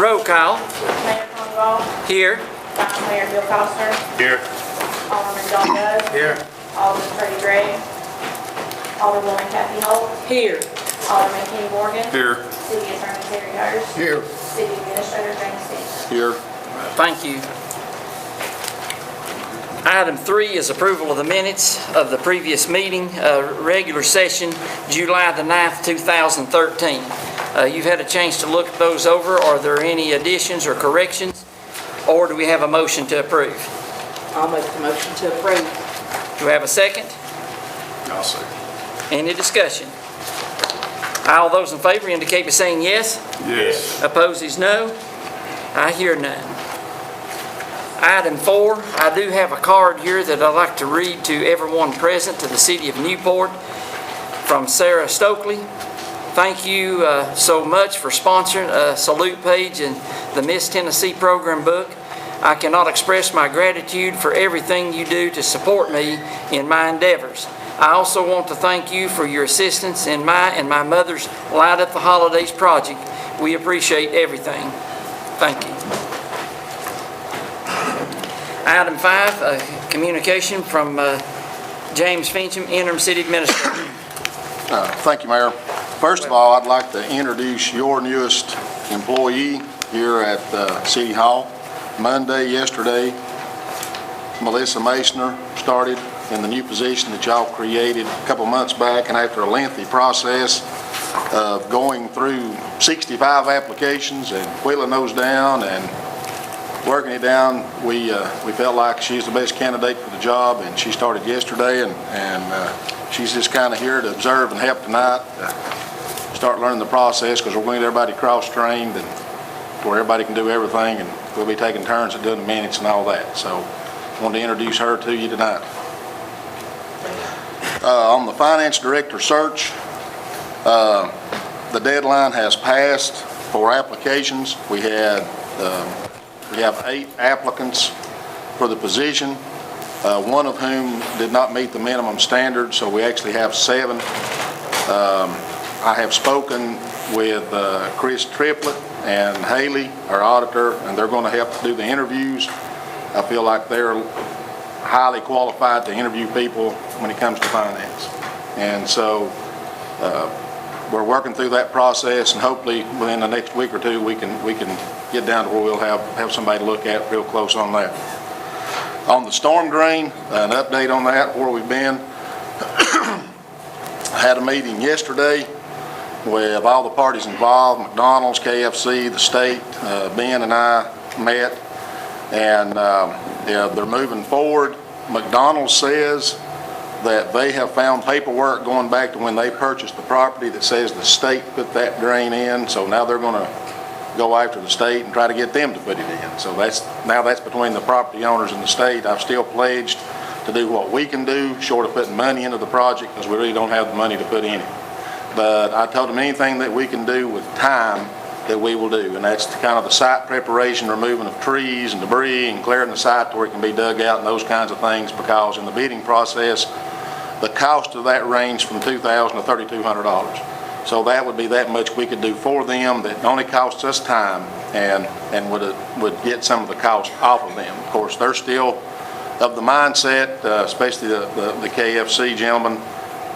Roll call. Mayor Conwell, Here. Vice Mayor Bill Foster, Here. Alderman John Bud, Here. Alderman Freddie Gray, Alderwoman Kathy Holt, Here. Alderman Kenny Morgan, Here. City Attorney Terry Hurst, Here. City Administrator James Stevens. Here. Thank you. Item 3 is approval of the minutes of the previous meeting, regular session, July the 9th, 2013. You've had a chance to look those over. Are there any additions or corrections? Or do we have a motion to approve? I'll make the motion to approve. Do we have a second? I'll second. Any discussion? All those in favor indicate by saying yes. Yes. Opposed is no. I hear none. Item 4, I do have a card here that I'd like to read to everyone present to the City of Newport from Sarah Stokely. Thank you so much for sponsoring a salute page in the Miss Tennessee program book. I cannot express my gratitude for everything you do to support me in my endeavors. I also want to thank you for your assistance in my and my mother's Light Up the Holidays project. We appreciate everything. Thank you. Item 5, communication from James Fincham, Interim City Administrator. Thank you, Mayor. First of all, I'd like to introduce your newest employee here at City Hall. Monday, yesterday, Melissa Masner started in the new position that y'all created a couple months back, and after a lengthy process of going through 65 applications and whittling those down and working it down, we felt like she's the best candidate for the job, and she started yesterday, and she's just kind of here to observe and help tonight, start learning the process, because we're going to get everybody cross-trained and where everybody can do everything, and we'll be taking turns at doing the minutes and all that. So I wanted to introduce her to you tonight. On the finance director search, the deadline has passed for applications. We have 8 applicants for the position, one of whom did not meet the minimum standard, so we actually have 7. I have spoken with Chris Triplett and Haley, our auditor, and they're going to help do the interviews. I feel like they're highly qualified to interview people when it comes to finance. And so we're working through that process, and hopefully within the next week or 2 we can get down to where we'll have somebody to look at real close on that. On the storm drain, an update on that, where we've been. I had a meeting yesterday with all the parties involved, McDonald's, KFC, the state. Ben and I met, and they're moving forward. McDonald's says that they have found paperwork going back to when they purchased the property that says the state put that drain in, so now they're going to go after the state and try to get them to put it in. So that's between the property owners and the state. I've still pledged to do what we can do, short of putting money into the project, because we really don't have the money to put in it. But I told them anything that we can do with time that we will do, and that's kind of the site preparation, removing of trees and debris and clearing the site to where it can be dug out and those kinds of things, because in the bidding process, the cost of that ranged from $2,000 to $3,200. So that would be that much we could do for them that only costs us time and would get some of the cost off of them. Of course, they're still of the mindset, especially the KFC gentleman,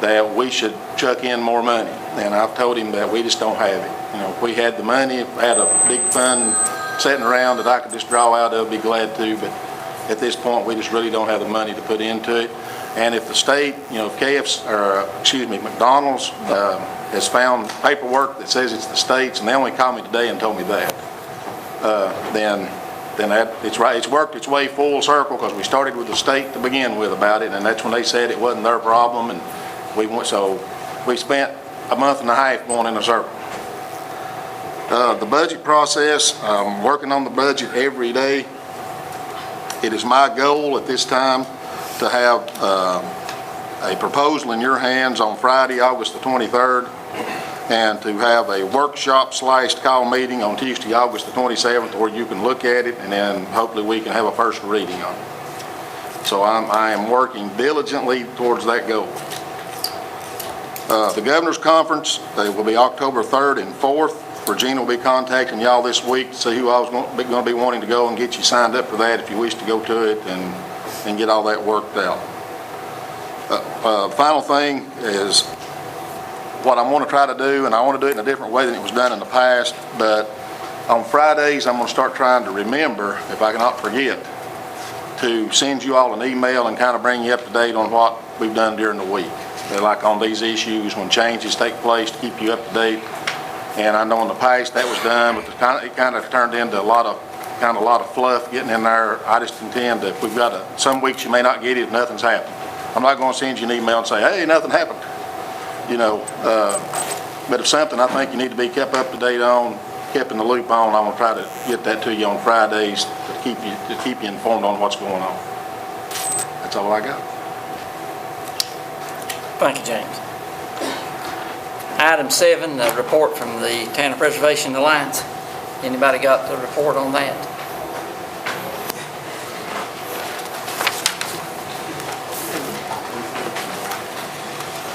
that we should chuck in more money. And I've told him that we just don't have it. You know, if we had the money, if we had a big fund sitting around that I could just draw out of, I'd be glad to, but at this point we just really don't have the money to put into it. And if the state, you know, if McDonald's has found paperwork that says it's the state's, and they only called me today and told me that, then it's right. It's worked its way full circle, because we started with the state to begin with about it, and that's when they said it wasn't their problem, and we spent a month and a half going in a circle. The budget process, I'm working on the budget every day. It is my goal at this time to have a proposal in your hands on Friday, August the 23rd, and to have a workshop/call meeting on Tuesday, August the 27th, where you can look at it, and then hopefully we can have a first reading on it. So I am working diligently towards that goal. The Governor's Conference, it will be October 3rd and 4th. Regina will be contacting y'all this week to see who I was going to be wanting to go and get you signed up for that if you wish to go to it and get all that worked out. Final thing is what I want to try to do, and I want to do it in a different way than it was done in the past, but on Fridays, I'm going to start trying to remember, if I cannot forget, to send you all an email and kind of bring you up to date on what we've done during the week. Like on these issues, when changes take place, to keep you up to date. And I know in the past that was done, but it kind of turned into a lot of fluff getting in there. I just intend that if we've got some weeks you may not get it if nothing's happened. I'm not going to send you an email and say, hey, nothing happened. You know, but if something I think you need to be kept up to date on, kept in the loop on, I'm gonna try to get that to you on Fridays to keep you informed on what's going on. That's all I got. Thank you, James. Item 7, a report from the Tanner Preservation Alliance. Anybody got the report on that?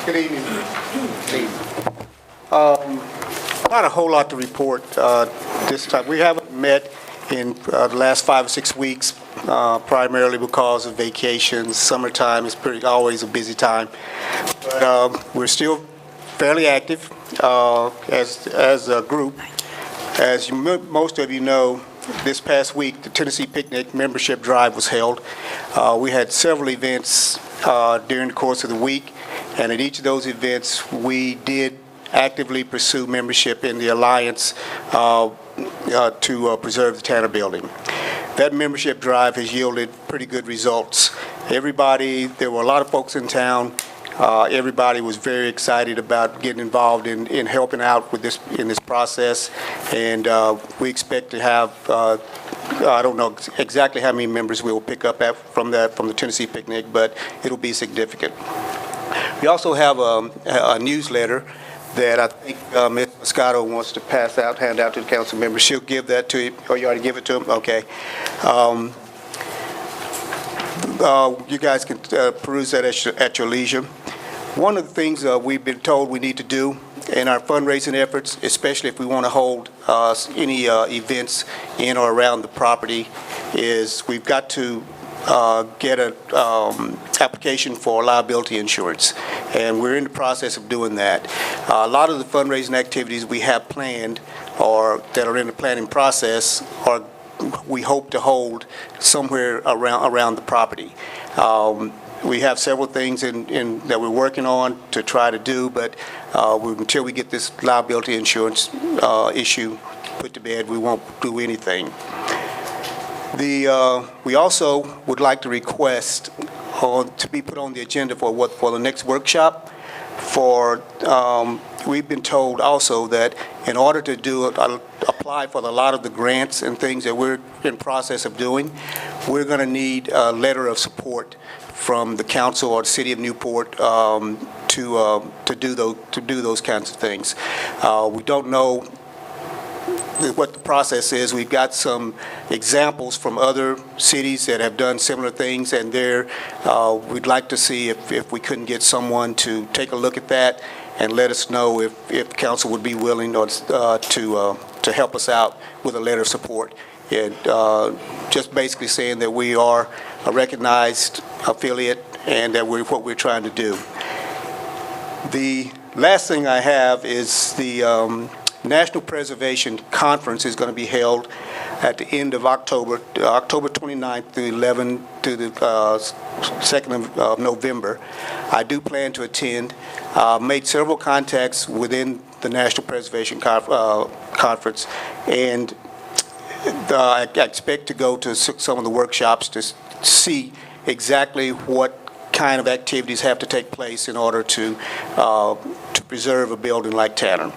Good evening. Not a whole lot to report this time. We haven't met in the last 5 or 6 weeks, primarily because of vacations. Summertime is always a busy time. But we're still fairly active as a group. As most of you know, this past week, the Tennessee Picnic Membership Drive was held. We had several events during the course of the week, and at each of those events, we did actively pursue membership in the Alliance to preserve the Tanner Building. That membership drive has yielded pretty good results. There were a lot of folks in town. Everybody was very excited about getting involved in helping out with in this process, and we expect to have I don't know exactly how many members we will pick up from the Tennessee Picnic, but it'll be significant. We also have a newsletter that I think Ms. Moscato wants to hand out to the council members. She'll give that to you. Oh, you already give it to them? Okay. You guys can peruse that at your leisure. One of the things we've been told we need to do in our fundraising efforts, especially if we want to hold any events in or around the property, is we've got to get an application for liability insurance, and we're in the process of doing that. A lot of the fundraising activities we have planned or that are in the planning process we hope to hold somewhere around the property. We have several things that we're working on to try to do, but until we get this liability insurance issue put to bed, we won't do anything. We also would like to request to be put on the agenda for the next workshop. We've been told also that in order to apply for a lot of the grants and things that we're in process of doing, we're going to need a letter of support from the council or the city of Newport to do those kinds of things. We don't know what the process is. We've got some examples from other cities that have done similar things, and we'd like to see if we couldn't get someone to take a look at that and let us know if the council would be willing to help us out with a letter of support. And just basically saying that we are a recognized affiliate and that what we're trying to do. The last thing I have is the National Preservation Conference is going to be held at the end of October, October 29th to the 2nd of November. I do plan to attend. Made several contacts within the National Preservation Conference, and I expect to go to some of the workshops to see exactly what kind of activities have to take place in order to preserve a building like Tanner.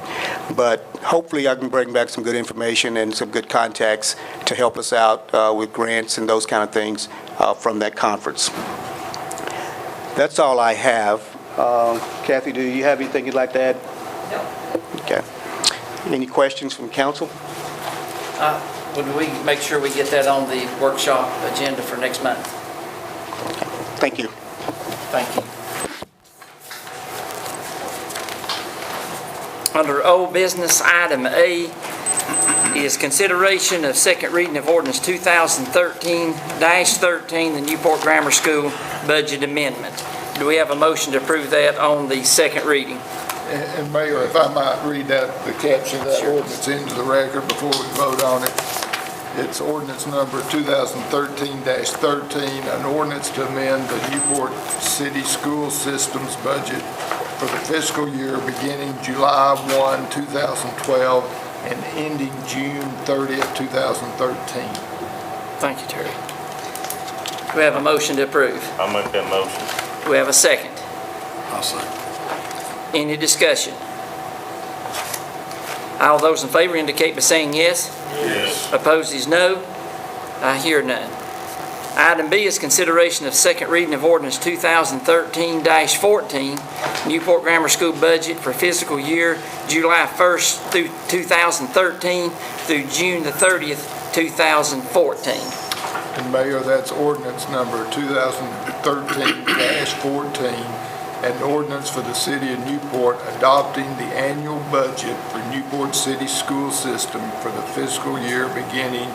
But hopefully I can bring back some good information and some good contacts to help us out with grants and those kind of things from that conference. That's all I have. Kathy, do you have anything you'd like to add? No. Okay. Any questions from council? Would we make sure we get that on the workshop agenda for next month? Okay. Thank you. Thank you. Under old business, item A, is consideration of second reading of ordinance 2013-13, the Newport Grammar School budget amendment. Do we have a motion to approve that on the second reading? And Mayor, if I might read the caption of that ordinance into the record before we vote on it. It's ordinance number 2013-13, an ordinance to amend the Newport City School System's budget for the fiscal year beginning July 1, 2012 and ending June 30th, 2013. Thank you, Terry. Do we have a motion to approve? I'll make that motion. Do we have a second? I'll second. Any discussion? All those in favor indicate by saying yes. Yes. Opposed is no. I hear none. Item B is consideration of second reading of ordinance 2013-14, Newport Grammar School budget for fiscal year July 1st through 2013 through June the 30th, 2014. And Mayor, that's ordinance number 2013-14, an ordinance for the city of Newport adopting the annual budget for Newport City School System for the fiscal year beginning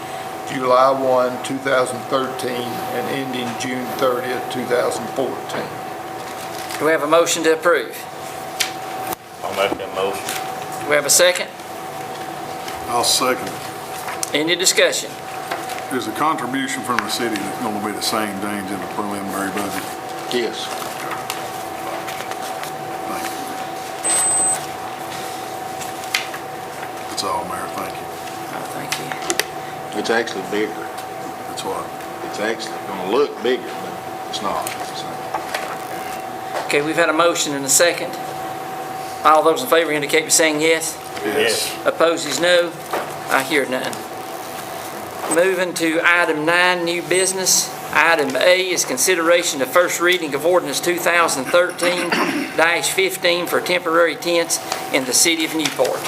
July 1, 2013 and ending June 30th, 2014. Do we have a motion to approve? I'll make that motion. Do we have a second? I'll second. Any discussion? Is the contribution from the city going to be the same, James, in the preliminary budget? Yes. Thank you. That's all, Mayor. Thank you. Oh, thank you. It's actually bigger. That's what. It's actually going to look bigger, but it's not. It's the same. Okay, we've had a motion and a second. All those in favor indicate by saying yes. Yes. Opposed is no. I hear none. Moving to item 9, new business. Item A is consideration of first reading of ordinance 2013-15 for temporary tents in the city of Newport.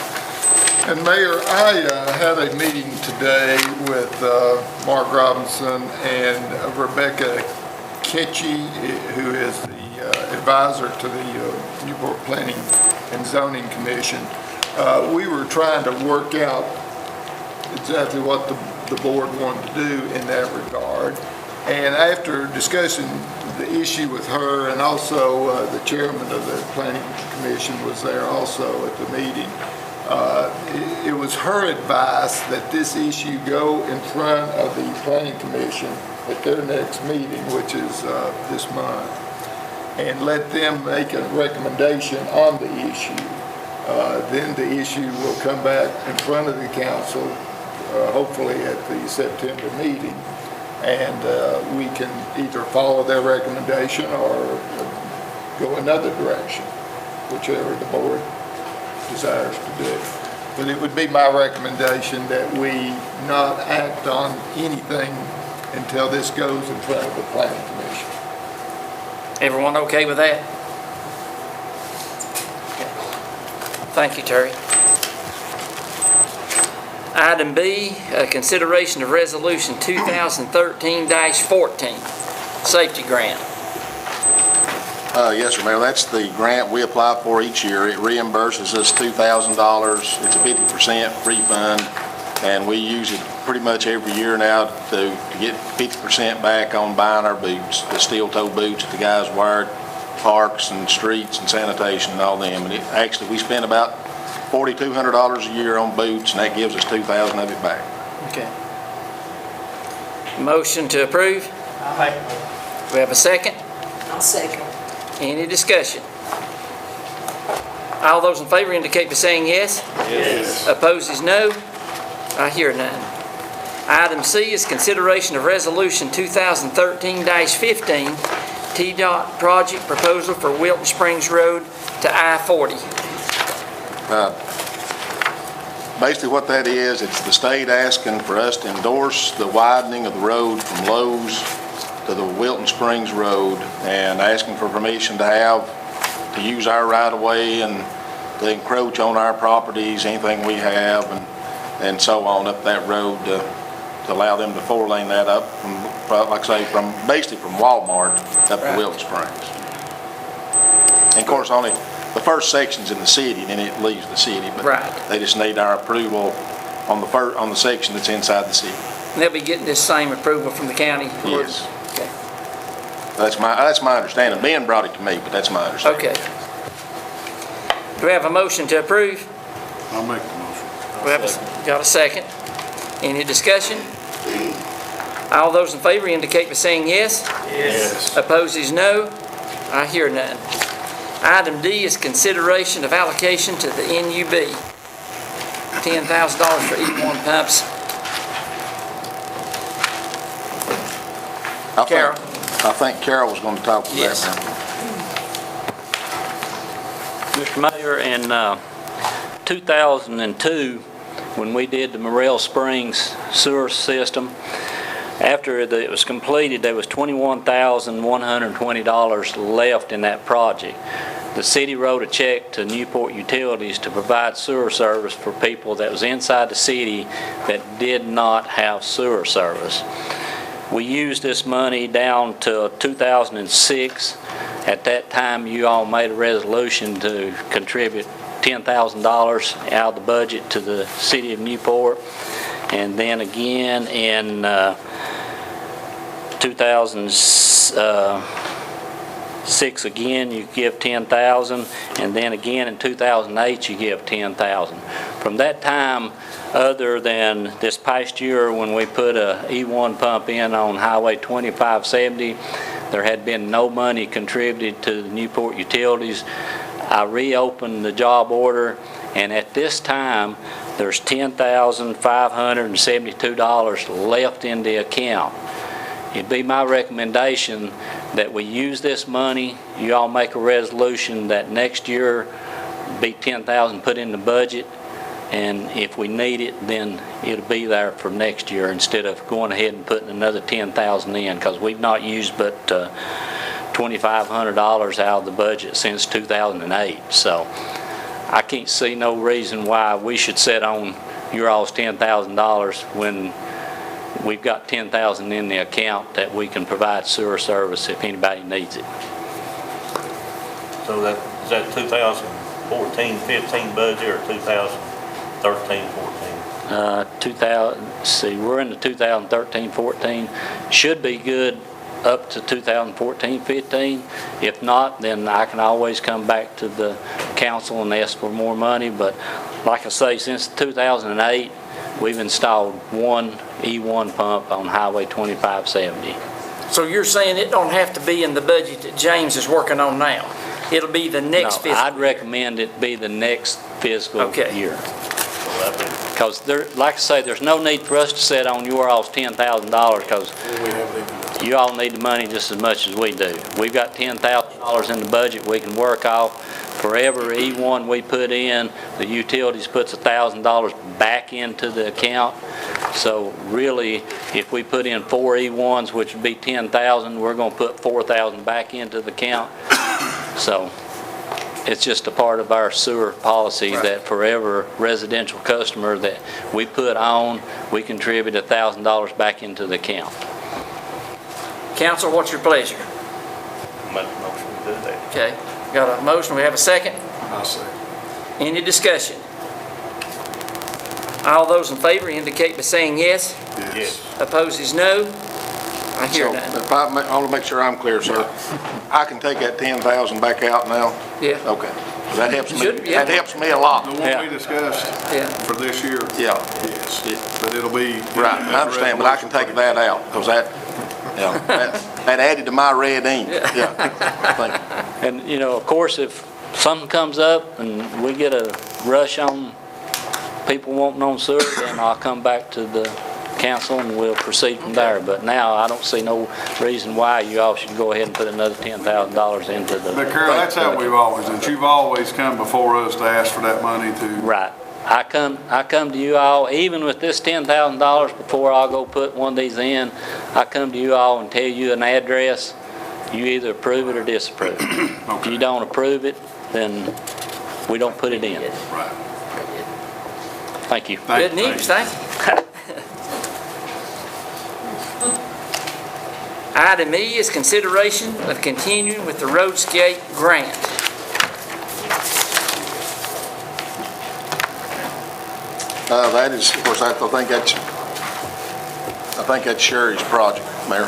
And Mayor, I had a meeting today with Mark Robinson and Rebecca Ketchy, who is the advisor to the Newport Planning and Zoning Commission. We were trying to work out exactly what the board wanted to do in that regard. And after discussing the issue with her, and also the chairman of the Planning Commission was there also at the meeting, it was her advice that this issue go in front of the Planning Commission at their next meeting, which is this month, and let them make a recommendation on the issue. Then the issue will come back in front of the council, hopefully at the September meeting, and we can either follow their recommendation or go another direction, whichever the board desires to do. But it would be my recommendation that we not act on anything until this goes in front of the Planning Commission. Everyone okay with that? Thank you, Terry. Item B, consideration of resolution 2013-14, safety grant. Yes, sir, Mayor, that's the grant we apply for each year. It reimburses us $2,000. It's a 50% refund, and we use it pretty much every year now to get 50% back on buying our boots, the steel-toe boots that the guys wear, parks and streets and sanitation and all them. And actually, we spend about $4,200 a year on boots, and that gives us $2,000 of it back. Okay. Motion to approve? Do we have a second? I'll second. Any discussion? All those in favor indicate by saying yes. Yes. Opposed is no. I hear none. Item C is consideration of resolution 2013-15, TDOT project proposal for Wilton Springs Road to I-40. Basically what that is, it's the state asking for us to endorse the widening of the road from Lowe's to the Wilton Springs Road, and asking for permission to use our right-of-way and to encroach on our properties, anything we have, and so on up that road to allow them to four-lane that up from, like I say, basically from Walmart up to Wilton Springs. And of course, only the first section's in the city, and then it leaves the city, but Right. they just need our approval on the section that's inside the city. And they'll be getting this same approval from the county? Yes. Okay. That's my understanding. Ben brought it to me, but that's my understanding. Okay. Do we have a motion to approve? I'll make the motion. We have got a second. Any discussion? All those in favor indicate by saying yes. Yes. Opposes no. I hear none. Item D is consideration of allocation to the NUB. $10,000 for E1 pumps. Carol. I think Carol was going to talk to that. Yes. Mr. Mayor, in 2002, when we did the Morrell Springs sewer system, after it was completed, there was $21,120 left in that project. The city wrote a check to Newport Utilities to provide sewer service for people that was inside the city that did not have sewer service. We used this money down to 2006. At that time, you all made a resolution to contribute $10,000 out of the budget to the city of Newport. And then again in 2006 again, you give $10,000, and then again in 2008 you give $10,000. From that time, other than this past year when we put a E1 pump in on Highway 2570, there had been no money contributed to the Newport Utilities. I reopened the job order, and at this time there's $10,572 left in the account. It'd be my recommendation that we use this money. You all make a resolution that next year be $10,000 put in the budget, and if we need it, then it'll be there for next year instead of going ahead and putting another $10,000 in, because we've not used but $2,500 out of the budget since 2008. So I can't see no reason why we should set on your all's $10,000 when we've got $10,000 in the account that we can provide sewer service if anybody needs it. So is that 2014-15 budget or 2013-14? See, we're in the 2013-14. Should be good up to 2014-15. If not, then I can always come back to the council and ask for more money. But like I say, since 2008, we've installed one E1 pump on Highway 2570. So you're saying it don't have to be in the budget that James is working on now? It'll be the next No, fiscal? I'd recommend it be the next fiscal Okay. year. Because like I say, there's no need for us to set on your all's $10,000 because you all need the money just as much as we do. We've got $10,000 in the budget we can work off. For every E1 we put in, the utilities puts $1,000 back into the account. So really, if we put in 4 E1s, which would be $10,000, we're going to put $4,000 back into the account. So it's just a part of our sewer policy that for every residential customer that we put on, we contribute $1,000 back into the account. Council, what's your pleasure? Make a motion to do that. Okay, got a motion, we have a second? I'll say. Any discussion? All those in favor indicate by saying yes. Yes. Opposes no. I hear So none. if I want to make sure I'm clear, sir, I can take that $10,000 back out now? Yeah, Okay. That helps me, Should, yeah. that helps me a lot. The Yeah. one we discussed yeah. for this year? Yeah. Yes, but it'll be. Right, I understand, but I can take that out, because that added to my red ink. Yeah. Thank you. And, you know, of course, if something comes up and we get a rush on people wanting on sewer, then I'll come back to the council and we'll proceed from there. But now I don't see no reason why you all should go ahead and put another $10,000 into the. But Carol, that's how we've always done. You've always come before us to ask for that money to. Right. I come to you all, even with this $10,000, before I go put one of these in, I come to you all and tell you an address. You either approve it or disapprove it. If you don't approve it, then we don't put it in. Right. Thank you. Good news, thank you. Item E is consideration of continuing with the roadscape grant. That is, of course, I think that's Sherry's project, Mayor.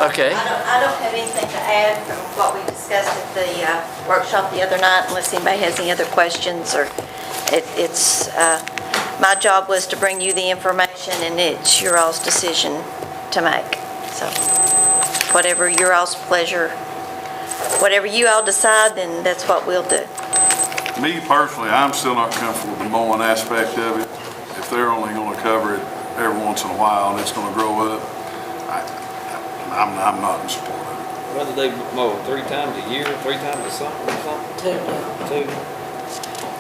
Okay. I don't have anything to add from what we discussed at the workshop the other night, unless anybody has any other questions, or my job was to bring you the information, and it's your all's decision to make. So, whatever your all's pleasure, whatever you all decide, then that's what we'll do. Me personally, I'm still not comfortable with the mowing aspect of it. If they're only gonna cover it every once in a while and it's gonna grow up, I'm not in support of it. Whether they mow 3 times a year, 3 times a summer or something? Two.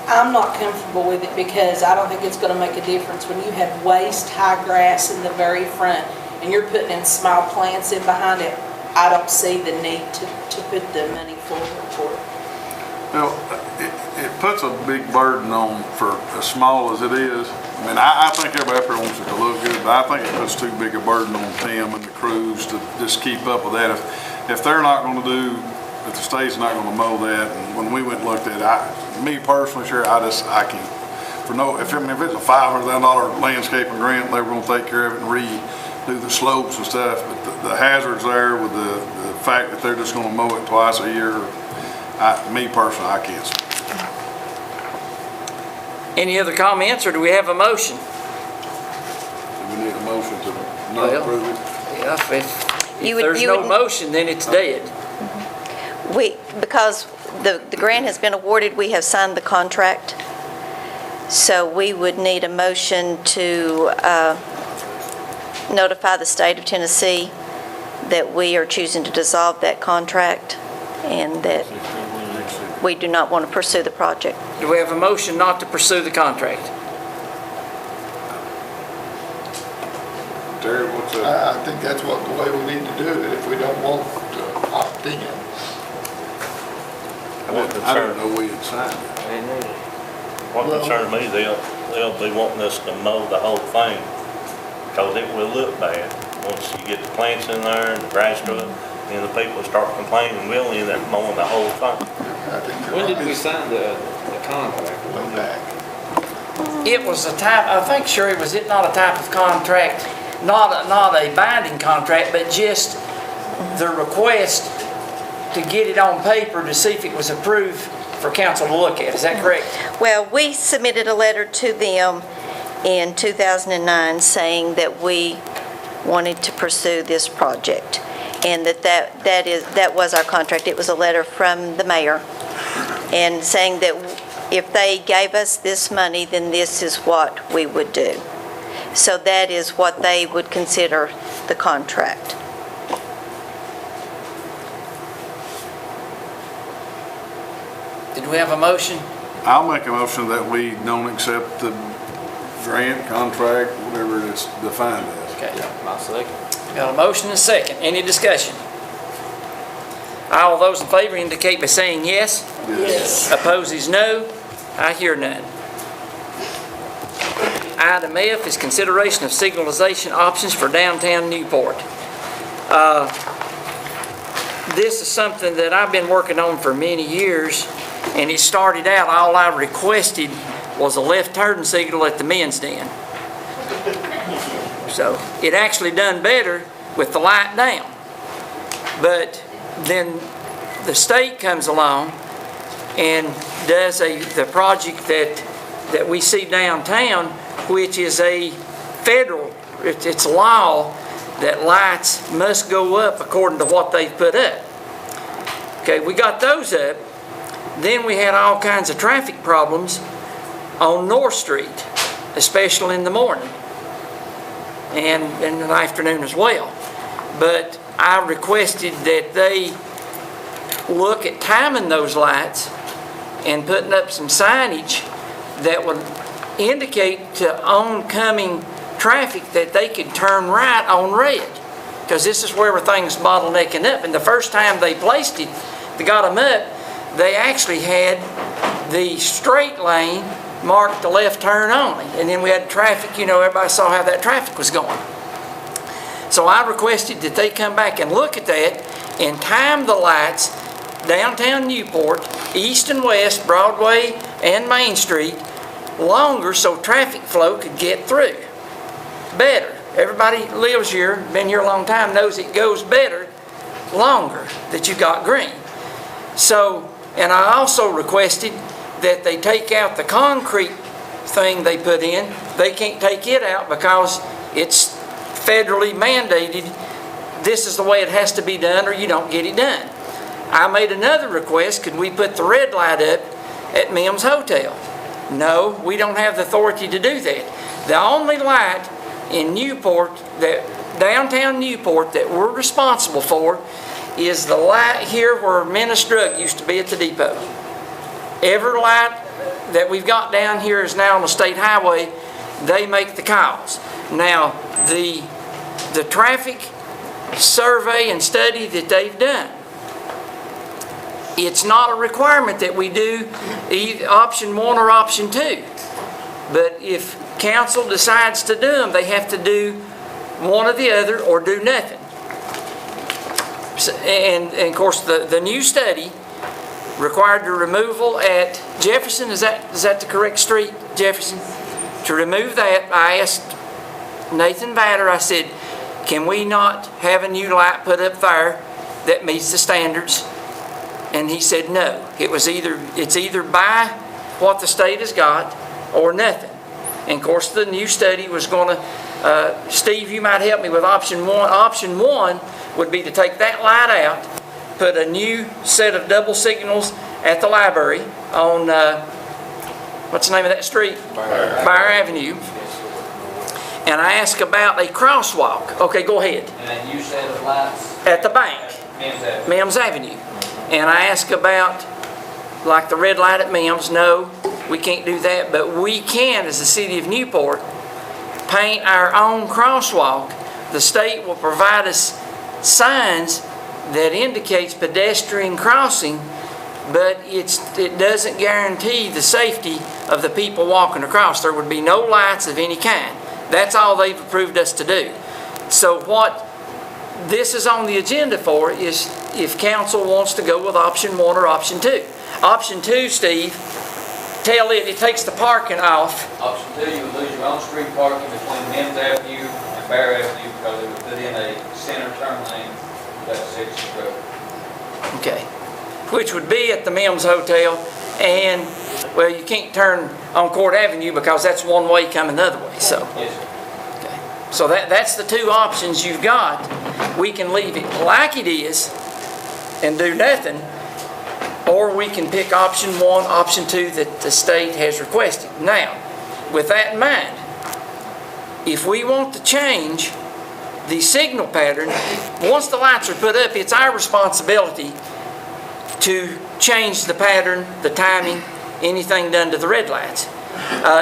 I'm not comfortable with it because I don't think it's gonna make a difference when you have waist high grass in the very front and you're putting in small plants in behind it. I don't see the need to put the money forward for it. Now, it puts a big burden on, for as small as it is. I mean, I think everybody up there wants it to look good, but I think it puts too big a burden on Tim and the crews to just keep up with that. If they're not gonna do, if the state's not gonna mow that, and when we went and looked at it, me personally, sure, I can't. If it's a $500,000 landscaping grant, they were gonna take care of it and redo the slopes and stuff, but the hazards there with the fact that they're just gonna mow it twice a year, me personally, I can't. Any other comments, or do we have a motion? Do we need a motion to not approve it? Yeah, if You would- there's you no would- motion, then it's dead. Because the grant has been awarded, we have signed the contract. So we would need a motion to notify the state of Tennessee that we are choosing to dissolve that contract and that we do not want to pursue the project. Do we have a motion not to pursue the contract? Terry, what's that? I think that's the way we need to do it if we don't want to opt in. I didn't know we had signed it. What concerns me, they'll be wanting us to mow the whole thing, because it will look bad. Once you get the plants in there and the grass growing, and the people start complaining, we'll end up mowing the whole thing. I think you're When did right. we sign the contract? Way back. It was a type, I think, Sherry, was it not a type of contract, not a binding contract, but just the request to get it on paper to see if it was approved for council to look at, is that correct? Well, we submitted a letter to them in 2009 saying that we wanted to pursue this project, and that was our contract. It was a letter from the mayor, and saying that if they gave us this money, then this is what we would do. So that is what they would consider the contract. Did we have a motion? I'll make a motion that we don't accept the grant, contract, whatever it's defined as. Okay. My second. Got a motion and a second. Any discussion? All those in favor indicate by saying yes. Yes. Opposes no. I hear none. Item F is consideration of signalization options for downtown Newport. This is something that I've been working on for many years, and it started out, all I requested was a left turn signal at the men's den. So it actually done better with the light down. But then the state comes along and does the project that we see downtown, which is a federal, it's law that lights must go up according to what they've put up. Okay, we got those up. Then we had all kinds of traffic problems on North Street, especially in the morning and in the afternoon as well. But I requested that they look at timing those lights and putting up some signage that would indicate to oncoming traffic that they could turn right on red, because this is where everything's bottlenecking up. And the first time they placed it, they got them up, they actually had the straight lane marked the left turn only. And then we had traffic, everybody saw how that traffic was going. So I requested that they come back and look at that and time the lights downtown Newport, east and west, Broadway and Main Street, longer so traffic flow could get through better. Everybody lives here, been here a long time, knows it goes better longer that you got green. So, and I also requested that they take out the concrete thing they put in. They can't take it out because it's federally mandated. This is the way it has to be done or you don't get it done. I made another request, could we put the red light up at Mims Hotel? No, we don't have the authority to do that. The only light in Newport, downtown Newport, that we're responsible for is the light here where Menace Drug used to be at the depot. Every light that we've got down here is now on the state highway. They make the calls. Now, the traffic survey and study that they've done, it's not a requirement that we do either option 1 or option 2. But if council decides to do them, they have to do one or the other or do nothing. And of course, the new study required the removal at Jefferson. Is that the correct street, Jefferson? To remove that, I asked Nathan Batter, I said, can we not have a new light put up there that meets the standards? And he said no. It's either by what the state has got or nothing. And of course, the new study was going to, Steve, you might help me with option 1. Option 1 would be to take that light out, put a new set of double signals at the library on, what's the name of that street? Bayer Avenue. And I asked about a crosswalk. Okay, go ahead. And a new set of lights? At the bank. Mims Avenue. And I asked about, like the red light at Mims. No, we can't do that, but we can, as the city of Newport, paint our own crosswalk. The state will provide us signs that indicates pedestrian crossing, but it doesn't guarantee the safety of the people walking across. There would be no lights of any kind. That's all they've approved us to do. So what this is on the agenda for is if council wants to go with option 1 or option 2. Option 2, Steve, tell it takes the parking off. Option 2, you would lose your on-street parking between Mims Avenue and Bear Avenue because it would put in a center turn lane for that section of road. Okay. Which would be at the Mims Hotel, and, well, you can't turn on Court Avenue because that's one way coming the other way, so. Yes, sir. Okay. So that's the 2 options you've got. We can leave it like it is and do nothing, or we can pick option 1, option 2 that the state has requested. Now, with that in mind, if we want to change the signal pattern, once the lights are put up, it's our responsibility to change the pattern, the timing, anything done to the red lights.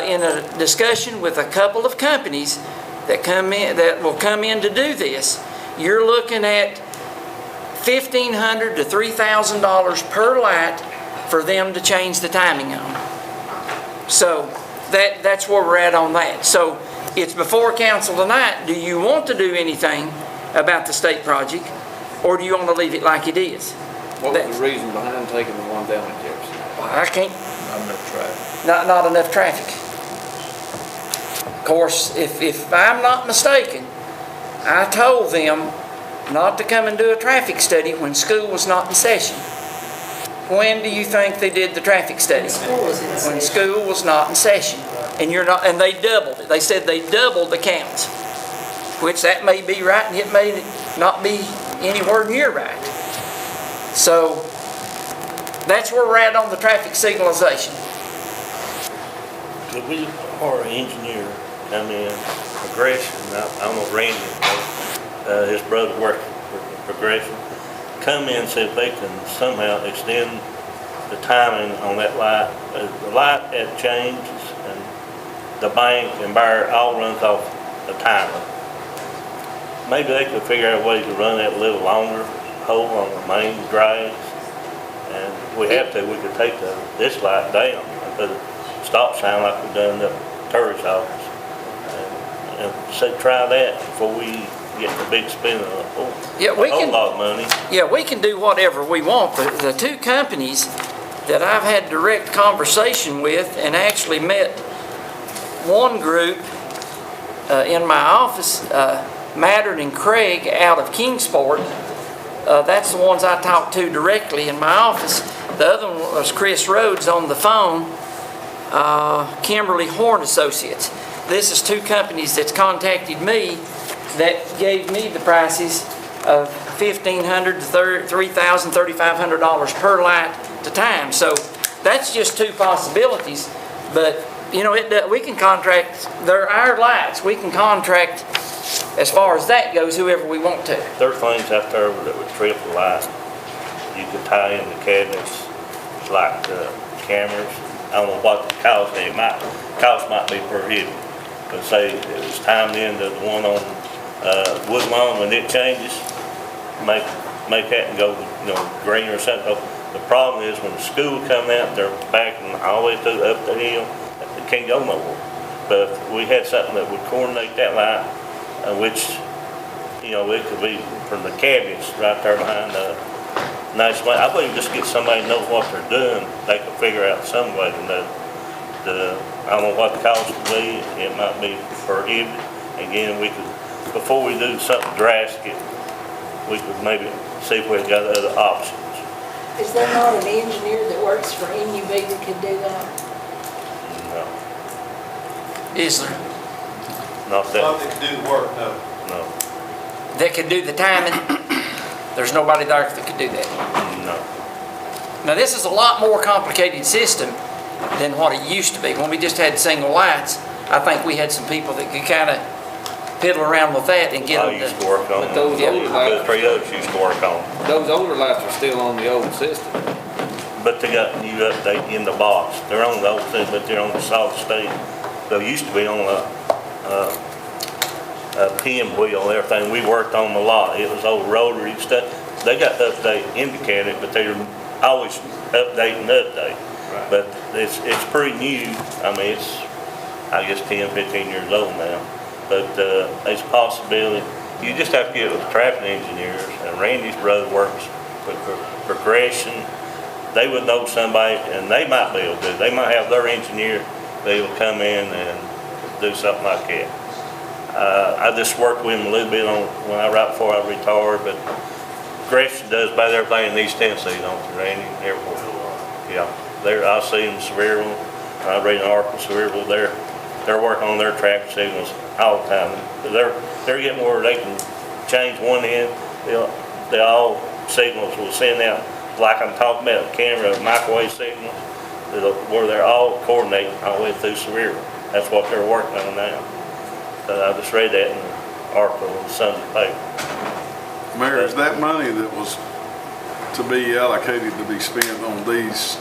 In a discussion with a couple of companies that will come in to do this, you're looking at $1,500 to $3,000 per light for them to change the timing on. So that's where we're at on that. So it's before council tonight. Do you want to do anything about the state project, or do you want to leave it like it is? What was the reason behind taking the one down in Jefferson? I can't. Not enough traffic. Not enough traffic. Of course, if I'm not mistaken, I told them not to come and do a traffic study when school was not in session. When do you think they did the traffic study? When school was not in session. And they doubled it. They said they doubled the counts, which that may be right and it may not be anywhere near right. So that's where we're at on the traffic signalization. Could we, or an engineer, come in, Progression, I don't know Randy, his brother works for Progression, come in and see if they can somehow extend the timing on that light. The light at James and the bank and Bear all runs off a timer. Maybe they could figure out a way to run that a little longer, hold on the main drives. And if we have to, we could take this light down and put a stop sign like we've done the tourist office. And say try that before we get the big spin of a whole lot of money. Yeah, we can do whatever we want. The 2 companies that I've had direct conversation with and actually met one group in my office, Mattern and Craig out of Kingsport, that's the ones I talked to directly in my office. The other one was Chris Rhodes on the phone, Kimberly Horn Associates. This is two companies that's contacted me that gave me the prices of $1,500 to $3,000, $3,500 per light to time. So that's just two possibilities, but you know, we can contract, they're our lights, we can contract as far as that goes, whoever we want to. There are things out there that would trip the light. You could tie in the cabinets, like cameras. I don't know what the cost is. Cost might be prohibitive. But say it was timed into the one on Woodlawn, when it changes, make that and go, you know, green or something. The problem is when the school come out, they're backing all the way through up the hill. They can't go nowhere. But if we had something that would coordinate that light, which, you know, it could be from the cabinets right there behind the nice light. I believe just get somebody to know what they're doing, they could figure out some way to know. I don't know what the cost would be. It might be prohibitive. Again, we could, before we do something drastic, we could maybe see if we've got other options. Is there not an engineer that works for NUB that could do that? No, Is there? not that. Not that can do the work, no. No, That could do the timing? There's nobody there that could do that. no. Now, this is a lot more complicated system than what it used to be. When we just had single lights, I think we had some people that could kind of fiddle around with that and get I them used to. to work on But those it. older The lights- three others used to work on it. Those older lights are still on the old system. But they got new update in the box. They're on the old thing, but they're on the solid state. They used to be on a pinwheel and everything. We worked on a lot. It was old rotary stuff. They got update indicated, but they're always update. Right. But it's pretty new. I mean, it's, I guess, 10, 15 years old now. But it's a possibility. You just have to get with the traffic engineers, and Randy's brother works with progression. They would know somebody, and they might be able to do. They might have their engineer. They will come in and do something like that. I just worked with him a little bit on right before I retired, but Gresham does about everything in East Tennessee, don't you, Randy? Airport. Yeah, I see them in Sevierville. I read an article in Sevierville. They're working on their traffic signals all the time. They're getting where they can change one end. They all signals will send out, like I'm talking about, camera, microwave signals, where they're all coordinating all the way through Sevierville. That's what they're working on now. I just read that in an article in the Sunday paper. Mayor, is that money that was to be allocated to be spent on these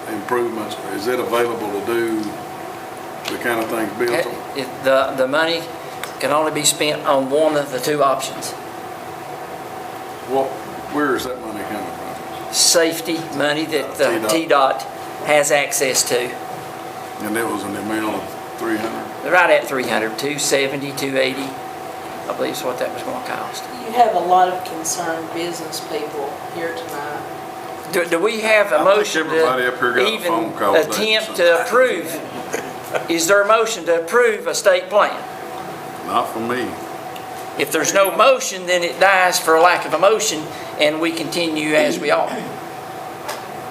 improvements, is it available to do the kind of things built on? The money can only be spent on one of the two options. Where is that money coming from? Safety money that the TDOT. TDOT has access to. And it was an amount of 300? They're right at 300, 270, 280, I believe is what that was going to cost. You have a lot of concerned business people here tonight. Do we have a I think motion everybody up here to got a even phone call today, attempt so- to approve? Is there a motion to approve a state plan? Not for me. If there's no motion, then it dies for lack of a motion, and we continue as we are.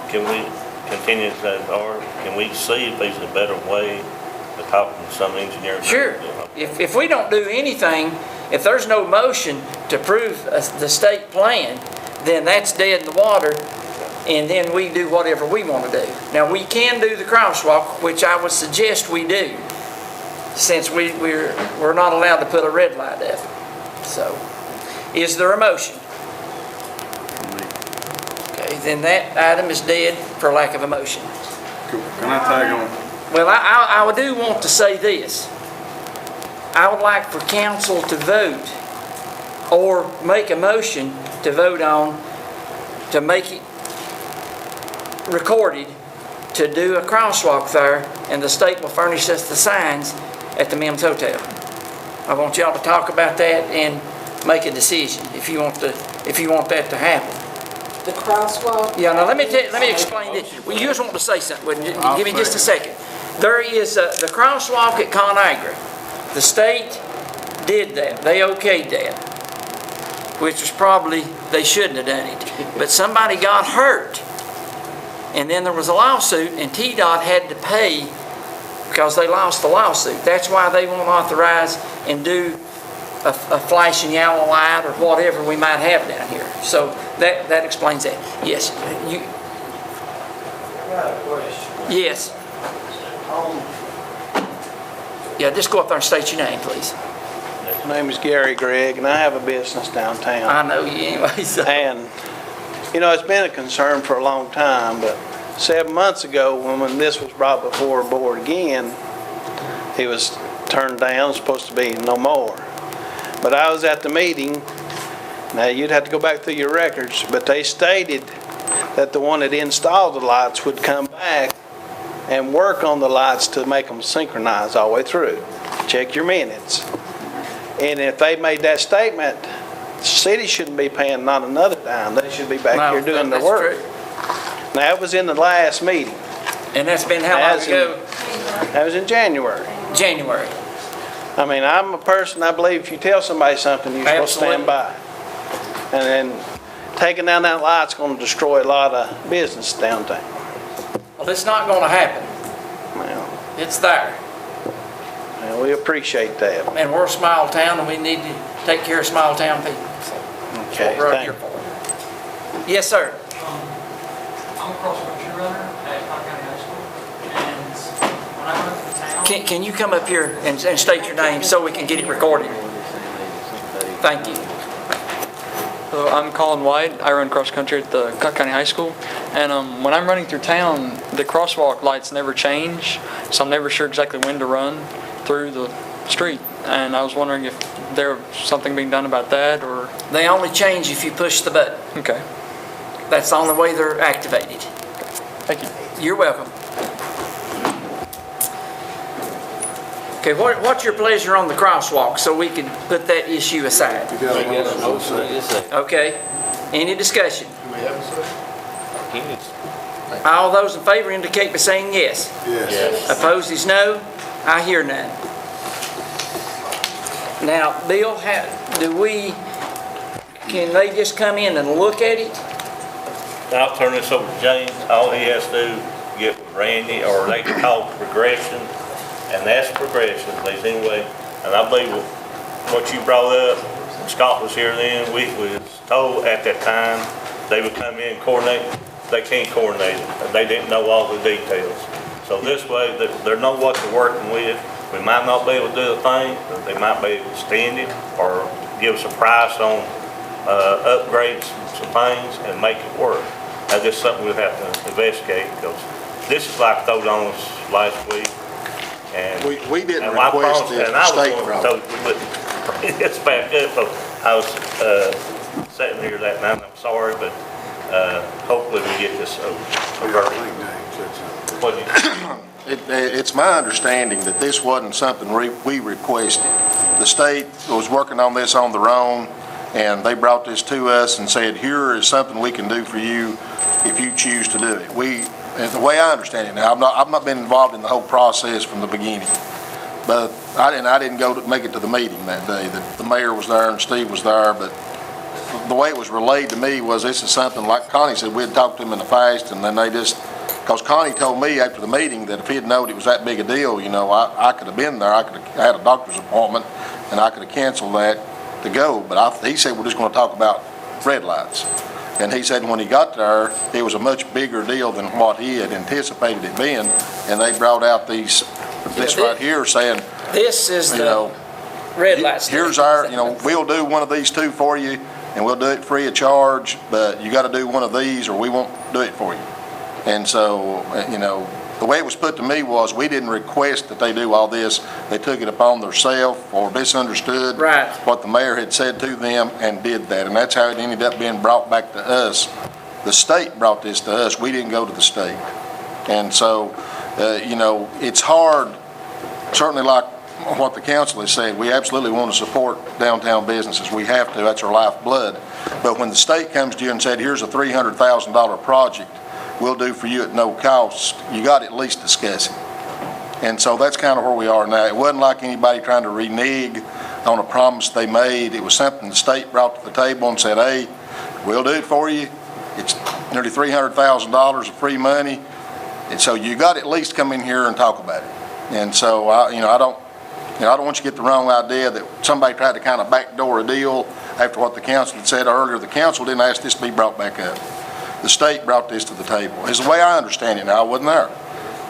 Can we continue that, or can we see if there's a better way of talking to some engineer? Sure. If we don't do anything, if there's no motion to approve the state plan, then that's dead in the water, and then we do whatever we want to do. Now, we can do the crosswalk, which I would suggest we do, since we're not allowed to put a red light up. So, is there a motion? Okay, then that item is dead for lack of a motion. Can I tag on? Well, I do want to say this. I would like for council to vote or make a motion to vote on, to make it recorded, to do a crosswalk there, and the state will furnish us the signs at the Mims Hotel. I want y'all to talk about that and make a decision if you want that to happen. The crosswalk? Yeah, now let me explain this. Well, you just want to say something, wouldn't you? Give me just a second. There is the crosswalk at Conagra. The state did that. They okayed that, which was probably, they shouldn't have done it. But somebody got hurt. And then there was a lawsuit, and TDOT had to pay because they lost the lawsuit. That's why they won't authorize and do a flashing yellow light or whatever we might have down here. So that explains that. Yes. You. I got a question. Yes. Yeah, just go up there and state your name, please. My name is Gary Gregg, and I have a business downtown. I know you anyway. So. And, you know, it's been a concern for a long time, but 7 months ago, when this was brought before the board again, it was turned down, supposed to be no more. But I was at the meeting. Now, you'd have to go back through your records, but they stated that the one that installed the lights would come back and work on the lights to make them synchronize all the way through. Check your minutes. And if they made that statement, the city shouldn't be paying not another dime. They should be back here doing their work. True. Now, that was in the last meeting. And that's been how long ago? That was in January. January. I mean, I'm a person, I believe if you tell somebody something, you're supposed to stand by. And then taking down that light's going to destroy a lot of business downtown. Well, it's not going to happen. Well, It's there. well, we appreciate that. And we're a small town, and we need to take care of small town people. So Okay, that's what we're up thank here you. for. Yes, sir. I'm a cross-country runner at Clark County High School, and when I run through town... Can you come up here and state your name so we can get it recorded? Thank you. Hello, I'm Colin White. I run cross-country at the Clark County High School, and when I'm running through town, the crosswalk lights never change, so I'm never sure exactly when to run through the street. And I was wondering if there's something being done about that, or... They only change if you push the button. Okay. That's the only way they're activated. Thank you. You're welcome. Okay, what's your pleasure on the crosswalk so we can put that issue aside? Okay. Any discussion? All those in favor indicate by saying yes. Yes. Opposed is no. I hear none. Now, Bill, can they just come in and look at it? I'll turn this over to James. All he has to do, get with Randy, or they can call progression, and that's progression, please, anyway. And I believe what you brought up, Scott was here then, we was told at that time they would come in and coordinate. They can't coordinate it. They didn't know all the details. So this way, they know what they're working with. We might not be able to do a thing, but they might be able to extend it or give us a price on upgrades some things and make it work. That's just something we'll have to investigate, because this is like thrown on us last week. And We didn't and I request promised- this and I was state going to problem. tell you we wouldn't bring this back up, but I was sitting here that night, and I'm sorry, but hopefully we get this averted. What do you think? It's my understanding that this wasn't something we requested. The state was working on this on their own, and they brought this to us and said, here is something we can do for you if you choose to do it. And the way I understand it now, I've not been involved in the whole process from the beginning, but I didn't go to make it to the meeting that day. The mayor was there and Steve was there, but the way it was relayed to me was this is something, like Connie said, we had talked to them in the past, and then they just, because Connie told me after the meeting that if he had known it was that big a deal, you know, I could have been there. I could have had a doctor's appointment, and I could have canceled that to go. But he said, we're just going to talk about red lights. And he said when he got there, it was a much bigger deal than what he had anticipated it being. And they brought out this right here saying, This is the red light stuff. Here's our, we'll do one of these two for you, and we'll do it free of charge, but you got to do one of these or we won't do it for you. And so, the way it was put to me was we didn't request that they do all this. They took it upon themselves or misunderstood what the mayor had said to them and did that. And that's how it ended up being brought back to us. The state brought this to us. We didn't go to the state. And so, it's hard, certainly like what the council has said, we absolutely want to support downtown businesses. We have to. That's our lifeblood. But when the state comes to you and said, here's a $300,000 project, we'll do for you at no cost, you got to at least discuss it. And so that's kind of where we are now. It wasn't like anybody trying to renege on a promise they made. It was something the state brought to the table and said, hey, we'll do it for you. It's nearly $300,000 of free money. And so you got to at least come in here and talk about it. And so I don't want you to get the wrong idea that somebody tried to kind of backdoor a deal after what the council had said earlier. The council didn't ask this to be brought back up. The state brought this to the table. It's the way I understand it now. I wasn't there,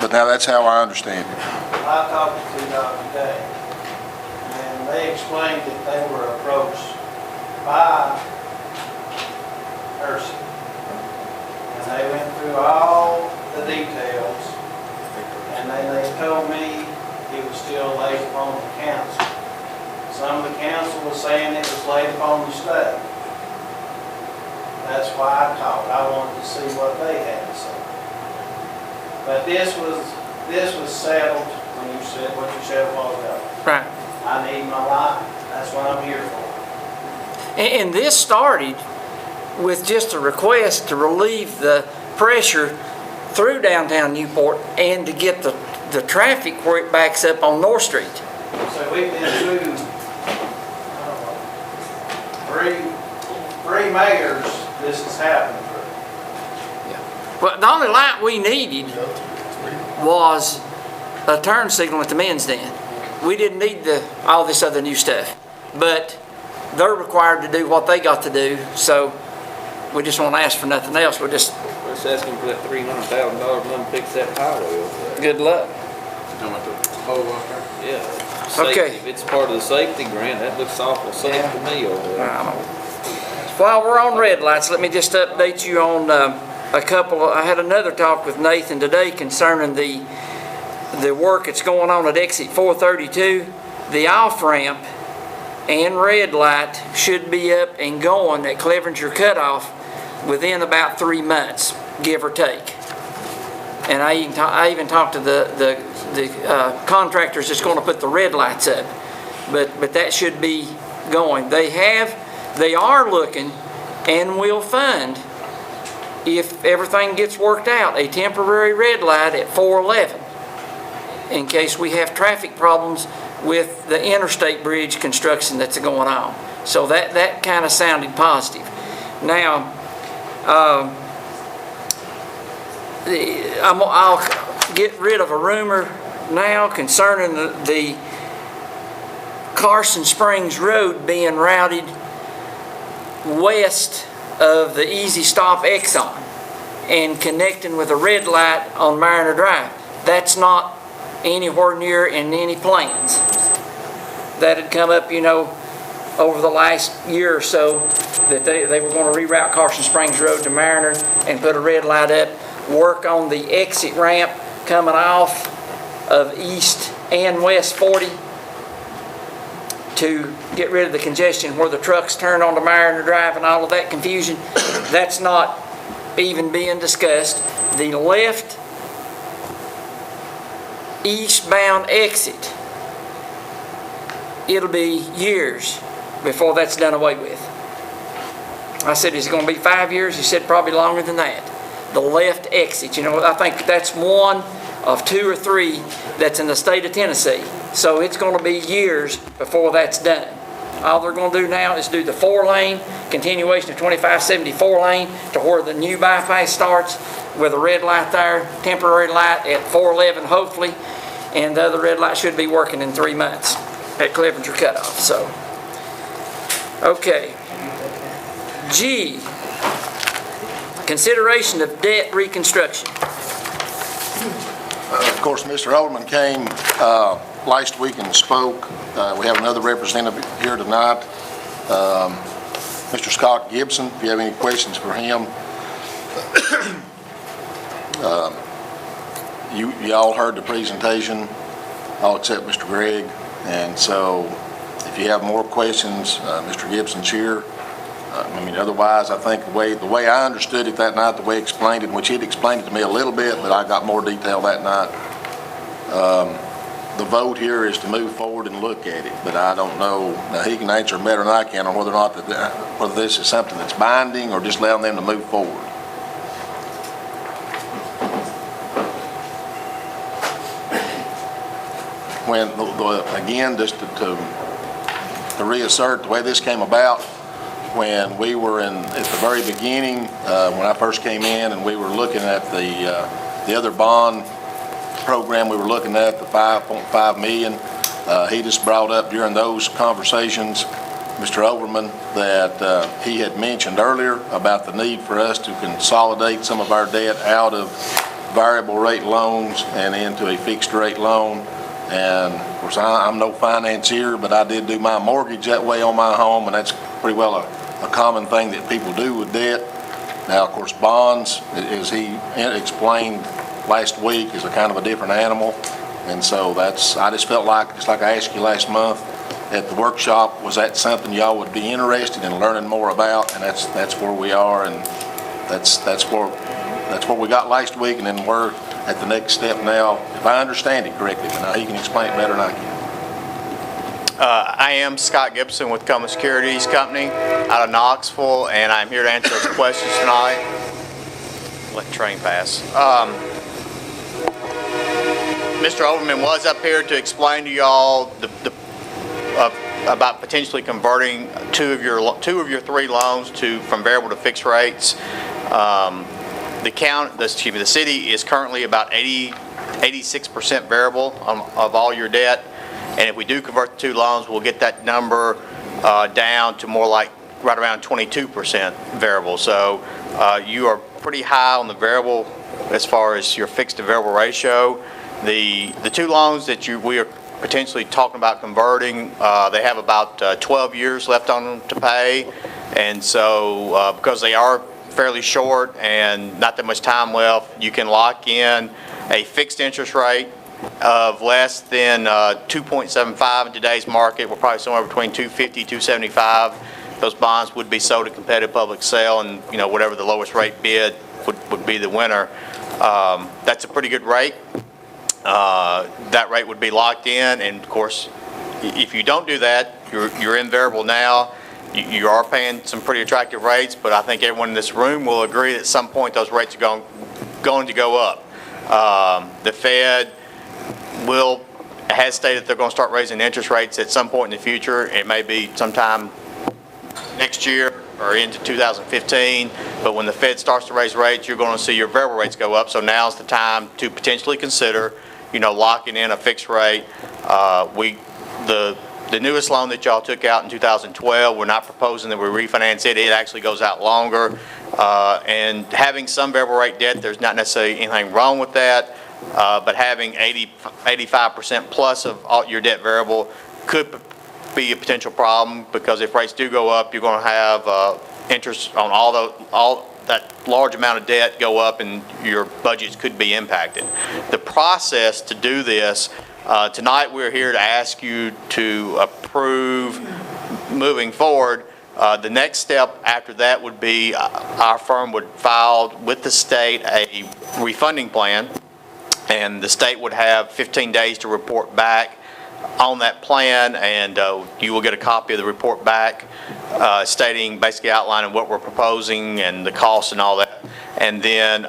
but now that's how I understand it. I talked to them today, and they explained that they were approached by Hershey. And they went through all the details, and then they told me it was still laid upon the council. Some of the council was saying it was laid upon the state. That's why I called. I wanted to see what they had to say. But this was settled when you said what you said a while ago. Right. I need my life. That's what I'm here for. And this started with just a request to relieve the pressure through downtown Newport and to get the traffic where it backs up on North Street. So we've been through, three mayors this has happened for. Well, the only light we needed was a turn signal at the men's den. We didn't need all this other new stuff. But they're required to do what they got to do, so we just won't ask for nothing else. We're just asking for that $300,000 money to fix that highway over there. good luck. Yeah. Okay. If it's part of the safety grant, that looks awful safe to me over there. I don't know. While we're on red lights, let me just update you on a couple. I had another talk with Nathan today concerning the work that's going on at exit 432. The off-ramp and red light should be up and going at Clevenger Cutoff within about 3 months, give or take. And I even talked to the contractors that's going to put the red lights up, but that should be going. They are looking and will fund, if everything gets worked out, a temporary red light at 411 in case we have traffic problems with the interstate bridge construction that's going on. So that kind of sounded positive. Now, I'll get rid of a rumor now concerning the Carson Springs Road being routed west of the Easy Stop Exxon and connecting with a red light on Mariner Drive. That's not anywhere near in any plans. That had come up, over the last year or so, that they were going to reroute Carson Springs Road to Mariner and put a red light up, work on the exit ramp coming off of East and West 40 to get rid of the congestion where the trucks turn onto Mariner Drive and all of that confusion. That's not even being discussed. The left eastbound exit, it'll be years before that's done away with. I said, is it going to be 5 years? He said, probably longer than that. The left exit, I think that's one of 2 or 3 that's in the state of Tennessee. So it's going to be years before that's done. All they're going to do now is do the 4-lane, continuation of 2574 lane to where the new bypass starts with a red light there, temporary light at 411 hopefully, and the other red light should be working in 3 months at Clevenger Cutoff. So, okay. G, consideration of debt reconstruction. Of course, Mr. Alderman came last week and spoke. We have another representative here tonight, Mr. Scott Gibson. If you have any questions for him. You all heard the presentation, all except Mr. Gregg. And so if you have more questions, Mr. Gibson's here. Otherwise, I think the way I understood it that night, the way he explained it, which he'd explained it to me a little bit, but I got more detail that night. The vote here is to move forward and look at it, but I don't know. Now, he can answer better than I can on whether or not whether this is something that's binding or just allowing them to move forward. when, again, just to reassert the way this came about, when we were at the very beginning, when I first came in and we were looking at the other bond program we were looking at, the 5.5 million, he just brought up during those conversations, Mr. Overman, that he had mentioned earlier about the need for us to consolidate some of our debt out of variable rate loans and into a fixed rate loan. And of course, I'm no financier, but I did do my mortgage that way on my home, and that's pretty well a common thing that people do with debt. Now, of course, bonds, as he explained last week, is a kind of a different animal. And so I just felt like, just like I asked you last month at the workshop, was that something y'all would be interested in learning more about? And that's where we are, and that's where we got last week, and then we're at the next step now, if I understand it correctly. Now, he can explain it better than I can. I am Scott Gibson with Cummins Securities Company out of Knoxville, and I'm here to answer those questions tonight. Let the train pass. Mr. Overman was up here to explain to y'all about potentially converting two of your three loans from variable to fixed rates. The city is currently about 86% variable of all your debt. And if we do convert the two loans, we'll get that number down to more like right around 22% variable. So you are pretty high on the variable as far as your fixed to variable ratio. The two loans that we are potentially talking about converting, they have about 12 years left on them to pay. And so because they are fairly short and not that much time left, you can lock in a fixed interest rate of less than 2.75 in today's market. We're probably somewhere between 250, 275. Those bonds would be sold at competitive public sale, and whatever the lowest rate bid would be the winner. That's a pretty good rate. That rate would be locked in, and of course, if you don't do that, you're in variable now. You are paying some pretty attractive rates, but I think everyone in this room will agree that at some point those rates are going to go up. The Fed has stated they're going to start raising interest rates at some point in the future. It may be sometime next year or into 2015, but when the Fed starts to raise rates, you're going to see your variable rates go up. So now's the time to potentially consider, locking in a fixed rate. The newest loan that y'all took out in 2012, we're not proposing that we refinance it. It actually goes out longer. And having some variable rate debt, there's not necessarily anything wrong with that. But having 85% plus of all your debt variable could be a potential problem, because if rates do go up, you're going to have interest on all that large amount of debt go up, and your budgets could be impacted. The process to do this, tonight we're here to ask you to approve moving forward. The next step after that would be our firm would file with the state a refunding plan, and the state would have 15 days to report back on that plan, and you will get a copy of the report back stating, basically outlining what we're proposing and the costs and all that. And then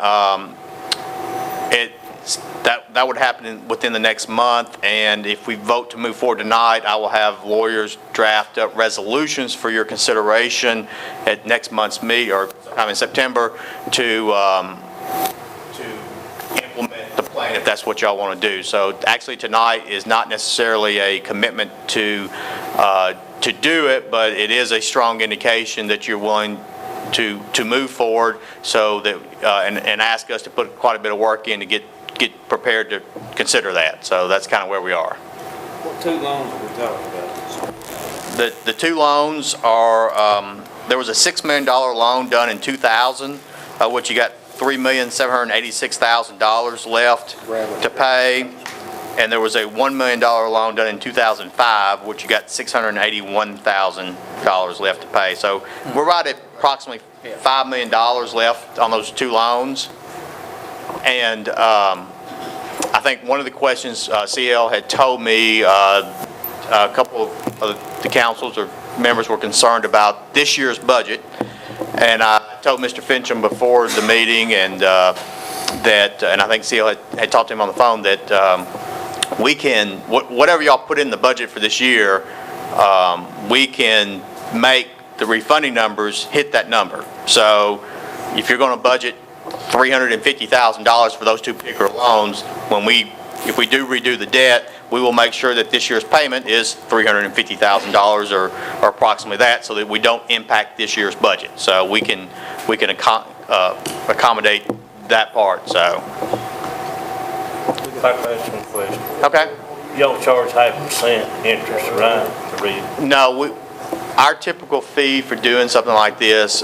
that would happen within the next month, and if we vote to move forward tonight, I will have lawyers draft up resolutions for your consideration at next month's meeting, or sometime in September, to implement the plan if that's what y'all want to do. So actually tonight is not necessarily a commitment to do it, but it is a strong indication that you're willing to move forward, so that and ask us to put quite a bit of work in to get prepared to consider that. So that's kind of where we are. What two loans are we talking about? The two loans are, there was a $6 million loan done in 2000, which you got $3,786,000 left to pay. And there was a $1 million loan done in 2005, which you got $681,000 left to pay. So we're right at approximately $5 million left on those two loans. And I think one of the questions CL had told me, a couple of the councils or members were concerned about this year's budget. And I told Mr. Fincham before the meeting, and and I think CL had talked to him on the phone, that we can, whatever y'all put in the budget for this year, we can make the refunding numbers hit that number. So if you're going to budget $350,000 for those two particular loans, if we do redo the debt, we will make sure that this year's payment is $350,000 or approximately that, so that we don't impact this year's budget. So we can accommodate that part. So. If I can ask one question. Okay. Y'all charge 0.5% interest, right, to read? No, our typical fee for doing something like this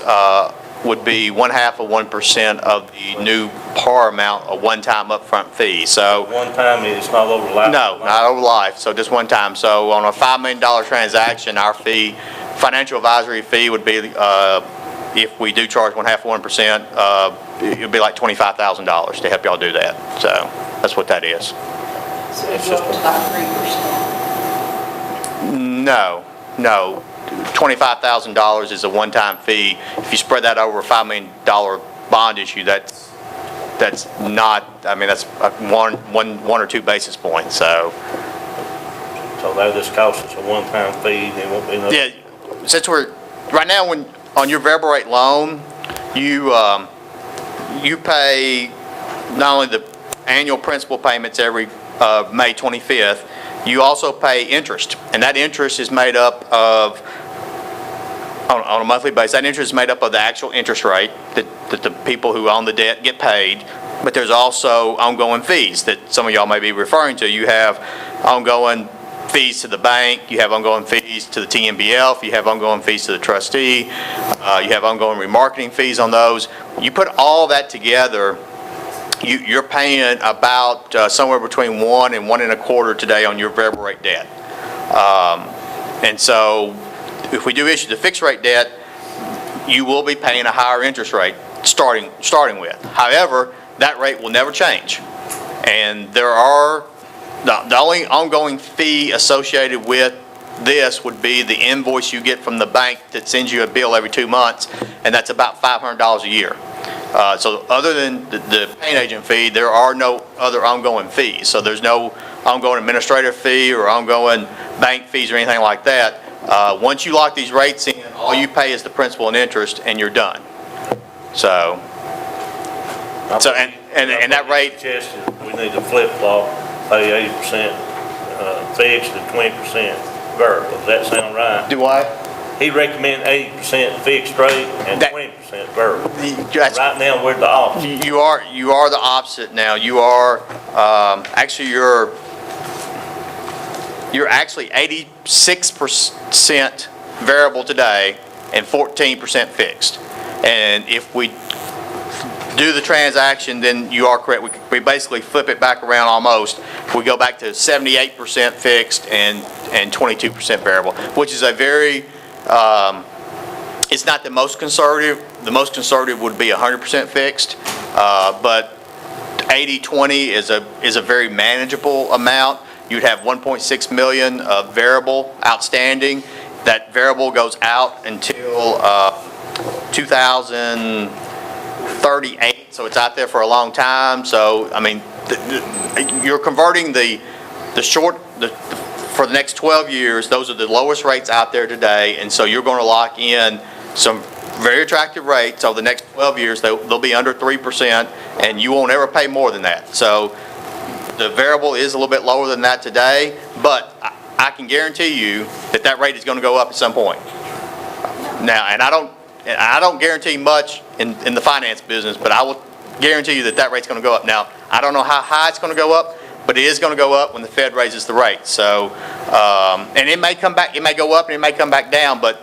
would be 0.5% of the new par amount, a one-time upfront fee. So One time, it's not over life? no, not over life. So just one time. So on a $5 million transaction, our fee, financial advisory fee, would be if we do charge 1% it would be like $25,000 to help y'all do that. So that's what that is. So it's up to about 3%. No. $25,000 is a one-time fee. If you spread that over a $5 million bond issue, that's not, I mean, that's one or two basis points. So that just costs us a one-time fee, there won't be no... yeah, since we're, right now, on your variable rate loan, you pay not only the annual principal payments every May 25th, you also pay interest, and that interest is made up of, on a monthly basis, that interest is made up of the actual interest rate that the people who own the debt get paid, but there's also ongoing fees that some of y'all may be referring to. You have ongoing fees to the bank, you have ongoing fees to the TMBF, you have ongoing fees to the trustee, you have ongoing remarketing fees on those. You put all that together, you're paying about somewhere between 1 and 1.25% today on your variable rate debt. And so if we do issue the fixed rate debt, you will be paying a higher interest rate starting with. However, that rate will never change. And there are, the only ongoing fee associated with this would be the invoice you get from the bank that sends you a bill every 2 months, and that's about $500 a year. So other than the paying agent fee, there are no other ongoing fees. So there's no ongoing administrative fee or ongoing bank fees or anything like that. Once you lock these rates in, all you pay is the principal and interest, and you're done. So and that rate. We need to flip-flop, pay 80% fixed and 20% variable. Does that sound right? Do what? He recommended 80% fixed rate and 20% variable. Right now, we're the opposite. You are the opposite now. You are actually you're actually 86% variable today and 14% fixed. And if we do the transaction, then you are correct. We basically flip it back around almost. We go back to 78% fixed and 22% variable, which is a very it's not the most conservative. The most conservative would be 100% fixed, but 80-20 is a very manageable amount. You'd have 1.6 million of variable outstanding. That variable goes out until 2038, so it's out there for a long time. So I mean, you're converting for the next 12 years, those are the lowest rates out there today, and so you're going to lock in some very attractive rates over the next 12 years. They'll be under 3%, and you won't ever pay more than that. So the variable is a little bit lower than that today, but I can guarantee you that rate is going to go up at some point. Now, and I don't guarantee much in the finance business, but I will guarantee you that rate's going to go up. Now, I don't know how high it's going to go up, but it is going to go up when the Fed raises the rate. So, and it may come back, it may go up and it may come back down, but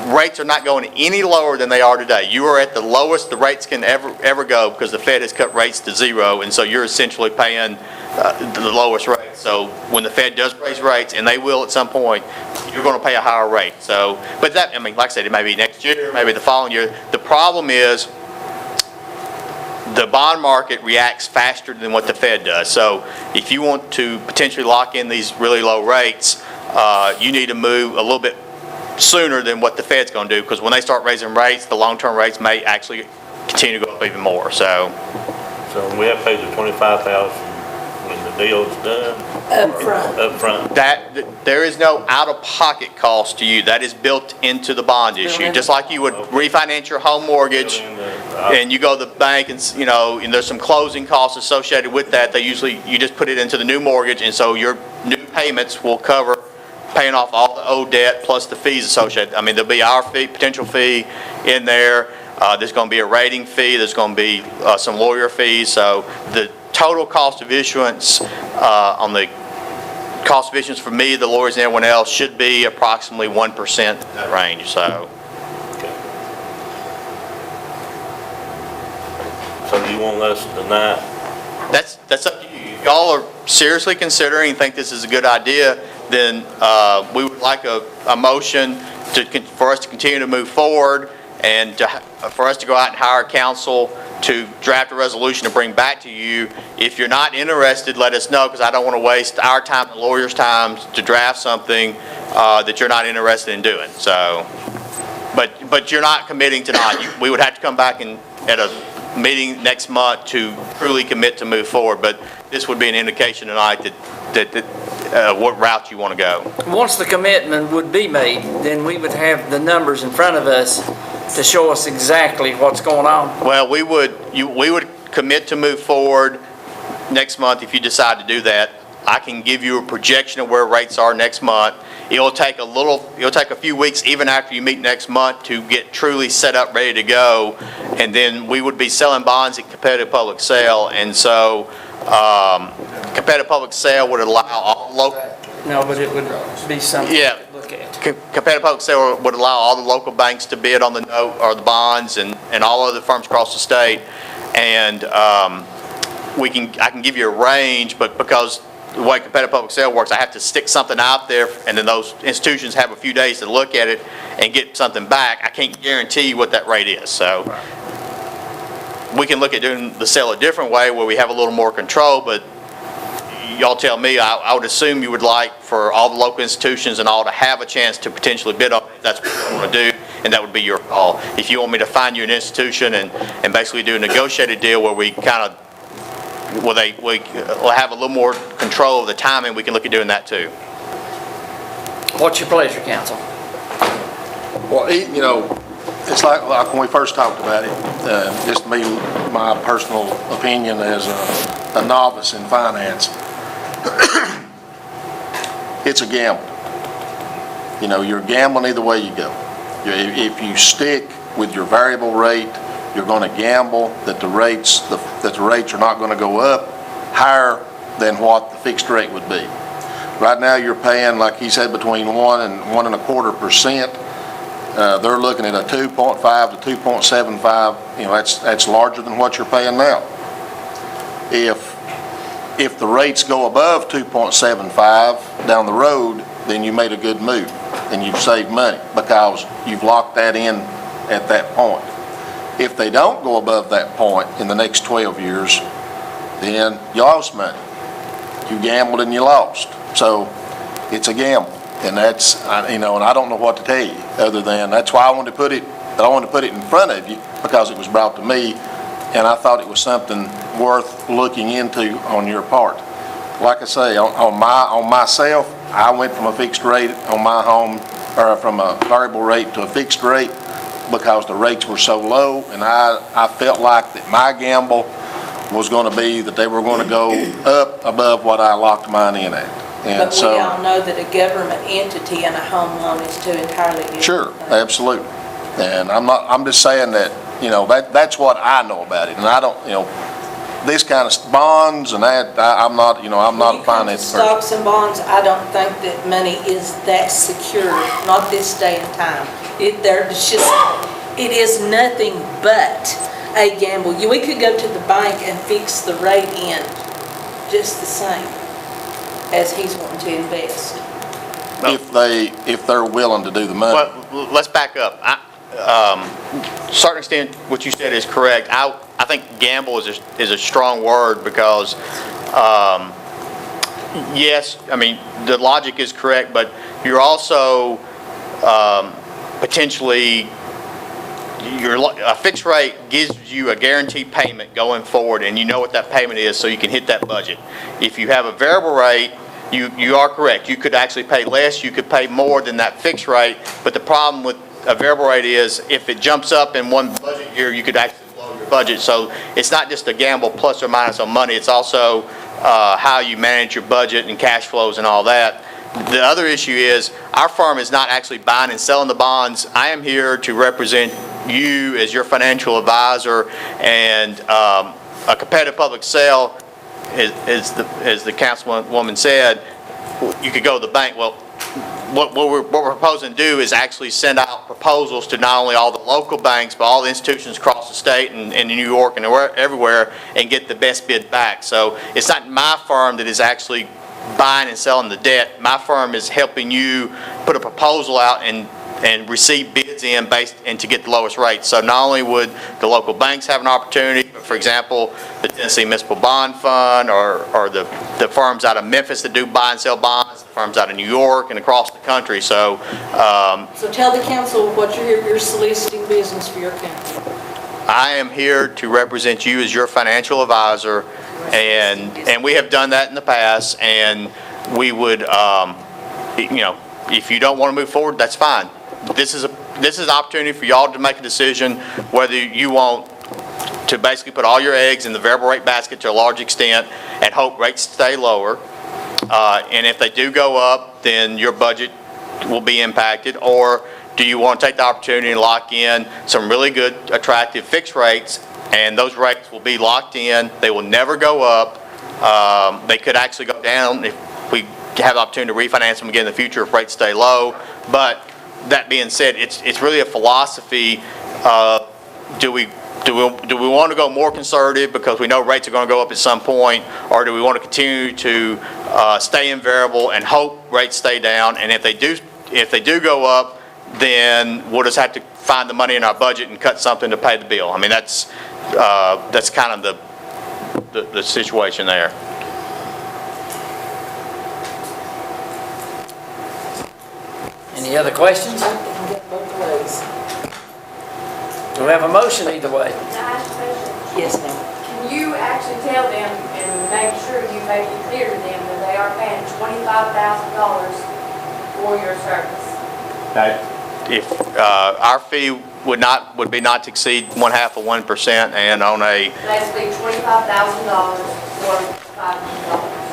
rates are not going any lower than they are today. You are at the lowest the rates can ever go because the Fed has cut rates to zero, and so you're essentially paying the lowest rate. So when the Fed does raise rates, and they will at some point, you're going to pay a higher rate. So, but that, I mean, like I said, it may be next year, maybe the following year. The problem is the bond market reacts faster than what the Fed does. So if you want to potentially lock in these really low rates, you need to move a little bit sooner than what the Fed's going to do, because when they start raising rates, the long-term rates may actually continue to go up even more. So we have paid the $25,000 when the deal's done? Up front. Up front. There is no out-of-pocket cost to you. That is built into the bond issue. Just like you would refinance your home mortgage, and you go to the bank and, and there's some closing costs associated with that. You just put it into the new mortgage, and so your new payments will cover paying off all the old debt plus the fees associated. I mean, there'll be our fee, potential fee in there. There's going to be a rating fee. There's going to be some lawyer fees. So the total cost of issuance on the cost of issuance for me, the lawyers, and everyone else should be approximately 1% range. So. So you want us tonight? That's up to you. If y'all are seriously considering and think this is a good idea, then we would like a motion for us to continue to move forward and for us to go out and hire counsel to draft a resolution to bring back to you. If you're not interested, let us know, because I don't want to waste our time and the lawyers' time to draft something that you're not interested in doing. So, but you're not committing tonight. We would have to come back at a meeting next month to truly commit to move forward. But this would be an indication tonight that what route you want to go. Once the commitment would be made, then we would have the numbers in front of us to show us exactly what's going on. Well, we would commit to move forward next month if you decide to do that. I can give you a projection of where rates are next month. It'll take a few weeks even after you meet next month to get truly set up, ready to go, and then we would be selling bonds at competitive public sale, and so competitive public sale would allow all local. No, but it would be something Yeah. to look at. Competitive public sale would allow all the local banks to bid on the note or the bonds and all other firms across the state, and I can give you a range, but because the way competitive public sale works, I have to stick something out there, and then those institutions have a few days to look at it and get something back. I can't guarantee you what that rate is. So we can look at doing the sale a different way where we have a little more control, but y'all tell me. I would assume you would like for all the local institutions and all to have a chance to potentially bid on it. That's what you want to do, and that would be your call. If you want me to find you an institution and basically do a negotiated deal where we kind of we'll have a little more control of the timing, we can look at doing that too. What's your pleasure, counsel? Well, it's like when we first talked about it, just me, my personal opinion as a novice in finance, it's a gamble. You're gambling either way you go. If you stick with your variable rate, you're going to gamble that the rates are not going to go up higher than what the fixed rate would be. Right now, you're paying, like he said, between 1 and 1.25%. They're looking at a 2.5 to 2.75. That's larger than what you're paying now. If the rates go above 2.75 down the road, then you made a good move and you've saved money because you've locked that in at that point. If they don't go above that point in the next 12 years, then you lost money. You gambled and you lost. So it's a gamble, and that's and I don't know what to tell you other than that's why I wanted to put it in front of you, because it was brought to me, and I thought it was something worth looking into on your part. Like I say, on myself, I went from a fixed rate on my home, or from a variable rate to a fixed rate, because the rates were so low, and I felt like that my gamble was going to be that they were going to go up above what I locked mine in at. And but we all know that a government entity and a home loan is two entirely different Sure, things. absolutely. And I'm just saying that, that's what I know about it. And I don't, this kind of bonds and that, I'm not a finance person. Stocks and bonds, I don't think that money is that secure, not this day and time. It is nothing but a gamble. We could go to the bank and fix the rate in just the same as he's wanting to invest. If they're willing to do the money. Well, let's back up. To a certain extent, what you said is correct. I think gamble is a strong word because, yes, the logic is correct, but you're also potentially a fixed rate gives you a guaranteed payment going forward, and you know what that payment is, so you can hit that budget. If you have a variable rate, you are correct. You could actually pay less, you could pay more than that fixed rate, but the problem with a variable rate is if it jumps up in one budget year, you could actually blow your budget. So it's not just a gamble plus or minus on money, it's also how you manage your budget and cash flows and all that. The other issue is our firm is not actually buying and selling the bonds. I am here to represent you as your financial advisor, and a competitive public sale, as the councilwoman said, you could go to the bank. Well, what we're proposing to do is actually send out proposals to not only all the local banks, but all the institutions across the state and in New York and everywhere, and get the best bid back. So it's not my firm that is actually buying and selling the debt. My firm is helping you put a proposal out and receive bids in and to get the lowest rate. So not only would the local banks have an opportunity, but for example, the Tennessee Municipal Bond Fund or the firms out of Memphis that do buy and sell bonds, the firms out of New York and across the country. So So tell the council what you're soliciting business for your county. I am here to represent you as your financial advisor, and we have done that in the past, and we would, if you don't want to move forward, that's fine. This is an opportunity for y'all to make a decision whether you want to basically put all your eggs in the variable rate basket to a large extent and hope rates stay lower. And if they do go up, then your budget will be impacted. Or do you want to take the opportunity and lock in some really good, attractive fixed rates, and those rates will be locked in. They will never go up. They could actually go down if we have the opportunity to refinance them again in the future if rates stay low. But that being said, it's really a philosophy. Do we want to go more conservative because we know rates are going to go up at some point, or do we want to continue to stay in variable and hope rates stay down? And if they do go up, then we'll just have to find the money in our budget and cut something to pay the bill. I mean, that's kind of the situation there. Any other questions? Do we have a motion either way? Can I ask a question? Yes, ma'am. Can you actually tell them and make sure you make it clear to them that they are paying $25,000 for your service? If our fee would be not to exceed 0.5 of 1%, and on a Basically $25,000 for $500.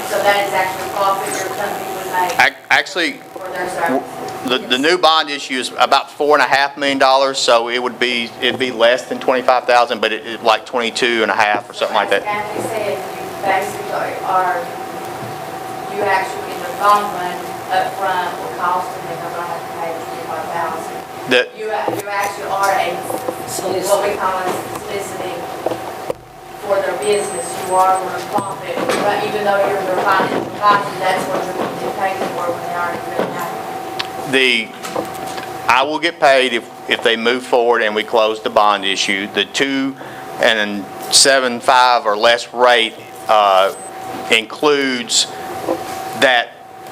So that is actually profit your company would make actually for their service. the new bond issue is about $4.5 million, so it'd be less than 25,000, but it like 22.5 or something like that. Kathy said you basically you actually in the bond fund up front will cost them they're going to have to pay $25,000. You actually are what we call a soliciting for their business. You are going to profit, but even though you're their financial advisor, that's what you're going to get paid for when they already really happen. I will get paid if they move forward and we close the bond issue. The 2.75 or less rate includes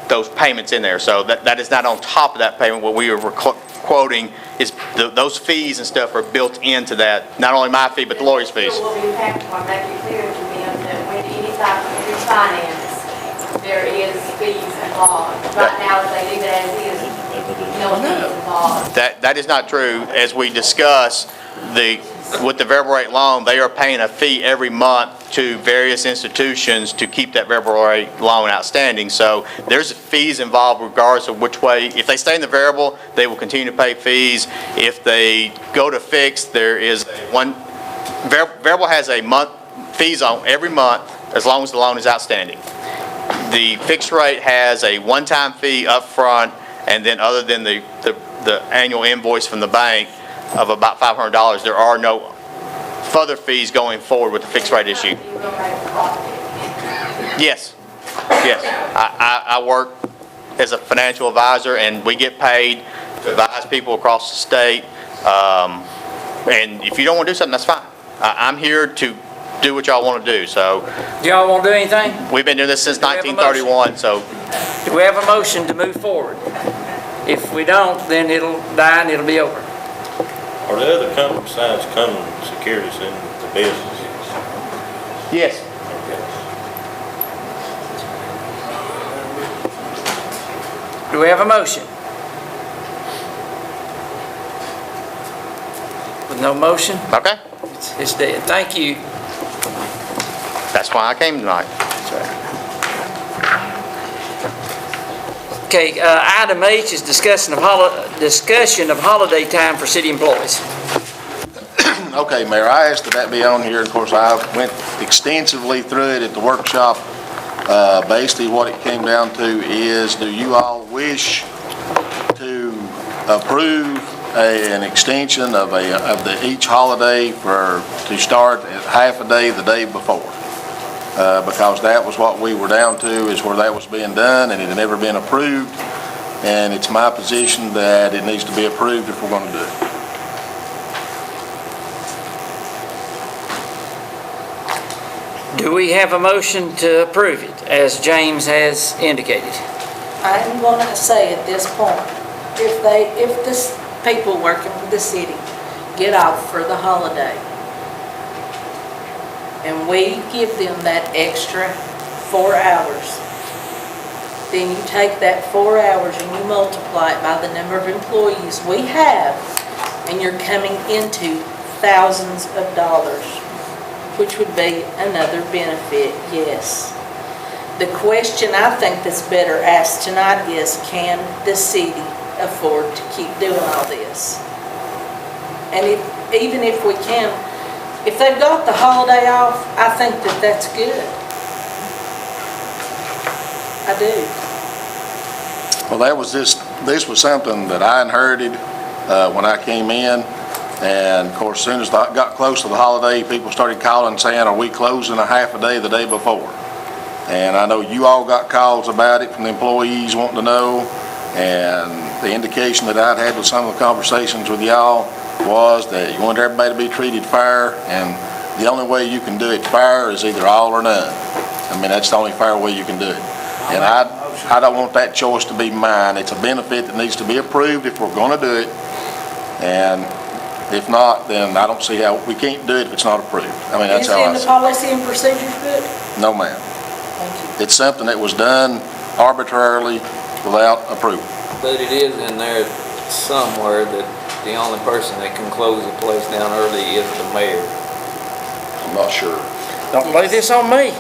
those payments in there. So that is not on top of that payment. What we are quoting is those fees and stuff are built into that. Not only my fee, but the lawyer's fees. What we have to make it clear to them that when any type of refinance, there is fees involved. Right now, if they leave it as is, no fees involved. That is not true. As we discussed, with the variable rate loan, they are paying a fee every month to various institutions to keep that variable rate loan outstanding. So there's fees involved regardless of which way. If they stay in the variable, they will continue to pay fees. If they go to fixed, there is variable has a fees on every month as long as the loan is outstanding. The fixed rate has a one-time fee up front, and then other than the annual invoice from the bank of about $500, there are no further fees going forward with the fixed rate issue. Yes. I work as a financial advisor, and we get paid to advise people across the state. And if you don't want to do something, that's fine. I'm here to do what y'all want to do. So, do y'all want to do anything? We've been doing this since 1931. So, do we have a motion to move forward? If we don't, then it'll die and it'll be over. Are the other company besides Cumberland Securities in the business? Yes. Do we have a motion? With no motion, Okay. it's dead. Thank you. That's why I came tonight. Okay, item H is discussion of holiday time for city employees. Okay, Mayor, I asked that be on here. Of course, I went extensively through it at the workshop. Basically, what it came down to is, do you all wish to approve an extension of each holiday to start at half a day the day before? Because that was what we were down to, is where that was being done, and it had never been approved. And it's my position that it needs to be approved if we're going to do it. Do we have a motion to approve it, as James has indicated? I'm going to say at this point, if this people working for the city get off for the holiday, and we give them that extra 4 hours, then you take that 4 hours and you multiply it by the number of employees we have, and you're coming into thousands of dollars, which would be another benefit, yes. The question I think that's better asked tonight is, can the city afford to keep doing all this? And even if we can, if they've got the holiday off, I think that that's good. I do. Well, this was something that I inherited when I came in. And of course, as soon as I got close to the holiday, people started calling saying, are we closing a half a day the day before? And I know you all got calls about it from the employees wanting to know. And the indication that I'd had with some of the conversations with y'all was that you want everybody to be treated fair, and the only way you can do it fair is either all or none. I mean, that's the only fair way you can do it. And I don't want that choice to be mine. It's a benefit that needs to be approved if we're going to do it. And if not, then I don't see how, we can't do it if it's not approved. I mean, that's how I see it. Is it in the policy and procedures book? No, ma'am. Thank you. It's something that was done arbitrarily without approval. But it is in there somewhere that the only person that can close the place down early is the mayor. I'm not sure. Don't lay this on me.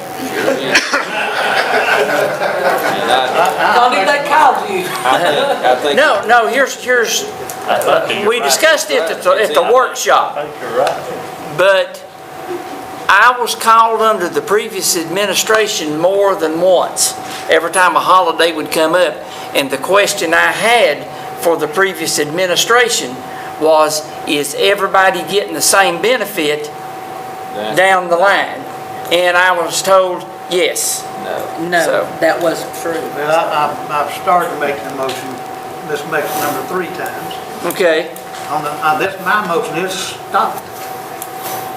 Thought they called you. I think. No, here's, we discussed it at the workshop. I think you're right. But I was called under the previous administration more than once, every time a holiday would come up. And the question I had for the previous administration was, is everybody getting the same benefit down the line? And I was told, yes. No, So- that wasn't true. Well, I've started making a motion, this makes number 3 times. Okay. My motion is stop it.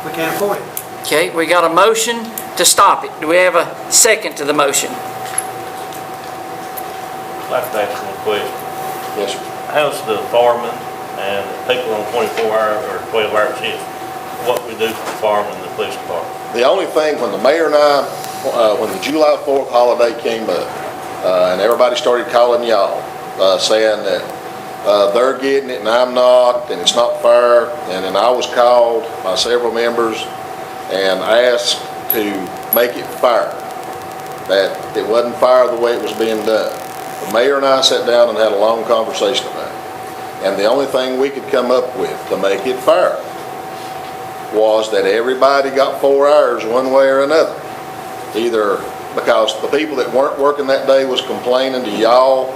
We can't afford it. Okay, we got a motion to stop it. Do we have a second to the motion? I'd like to ask one question. Yes, sir. How's the firemen and the people on 24-hour or 12-hour shifts, what we do for the firemen and the police department? The only thing, when the mayor and I, when the July 4th holiday came up, and everybody started calling y'all, saying that they're getting it and I'm not, and it's not fair, and then I was called by several members and asked to make it fair, that it wasn't fair the way it was being done. The mayor and I sat down and had a long conversation about it, and the only thing we could come up with to make it fair was that everybody got 4 hours one way or another. Either because the people that weren't working that day was complaining to y'all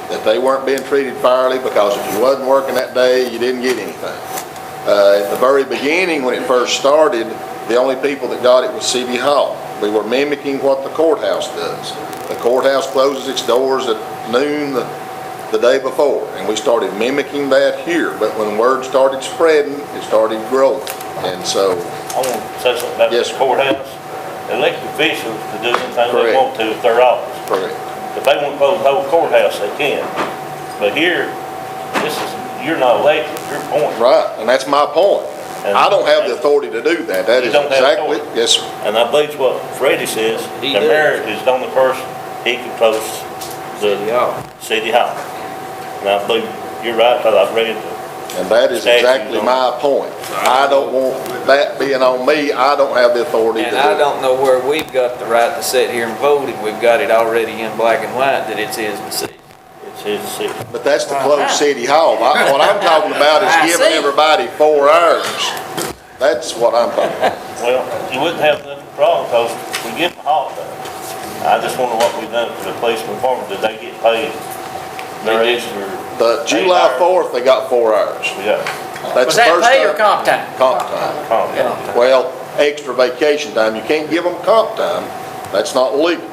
that they weren't being treated fairly, because if you wasn't working that day, you didn't get anything. At the very beginning, when it first started, the only people that got it was City Hall. We were mimicking what the courthouse does. The courthouse closes its doors at noon the day before, and we started mimicking that here. But when word started spreading, it started growing. And so, I want to say something about Yes, the sir. courthouse. Elected officials to do anything they Correct. want to if they're office. correct. If they want to close the whole courthouse, they can. But here, this is you're not elected, you're appointed. Right, and that's my point. I don't have the authority to do that. That You is don't have exactly, authority. yes, sir. And I believe what Freddie says, the He does. mayor is the only person, he controls City Hall. City Hall. And I believe you're right, because I've read the And that is statutes exactly on my point. I don't want that being on me. I don't have the authority to do And I it. don't know where we've got the right to sit here and vote if we've got it already in black and white that it's his decision. It's his city. But that's the closed city hall. What I'm talking about is giving everybody 4 hours. That's what I'm talking about. Well, you wouldn't have nothing problem, because we give them holiday. I just wonder what we've done for the policemen and firemen. Did they get paid their extra? The July 4th, they got 4 hours. Yeah. That's Was the that first pay or time. comp time? Comp time. Oh, Well, extra vacation time. You can't give them comp time. That's not legal.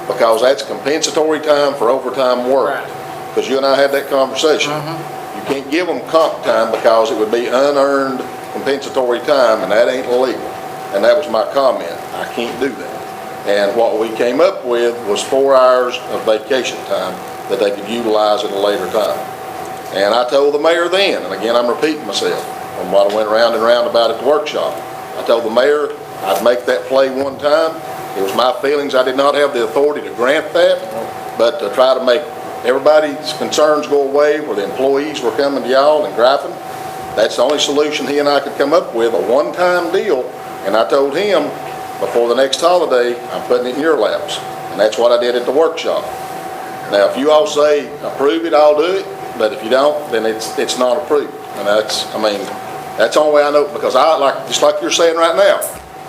Because that's compensatory time for overtime work. Because you and I had that conversation. You can't give them comp time because it would be unearned compensatory time, and that ain't legal. And that was my comment. I can't do that. And what we came up with was 4 hours of vacation time that they could utilize at a later time. And I told the mayor then, and again, I'm repeating myself from what I went round and round about at the workshop. I told the mayor I'd make that play one time. It was my feelings I did not have the authority to grant that, but to try to make everybody's concerns go away where the employees were coming to y'all and griping. That's the only solution he and I could come up with, a one-time deal. And I told him, before the next holiday, I'm putting it in your laps. And that's what I did at the workshop. Now, if you all say approve it, I'll do it. But if you don't, then it's not approved. And that's the only way I know, because just like you're saying right now,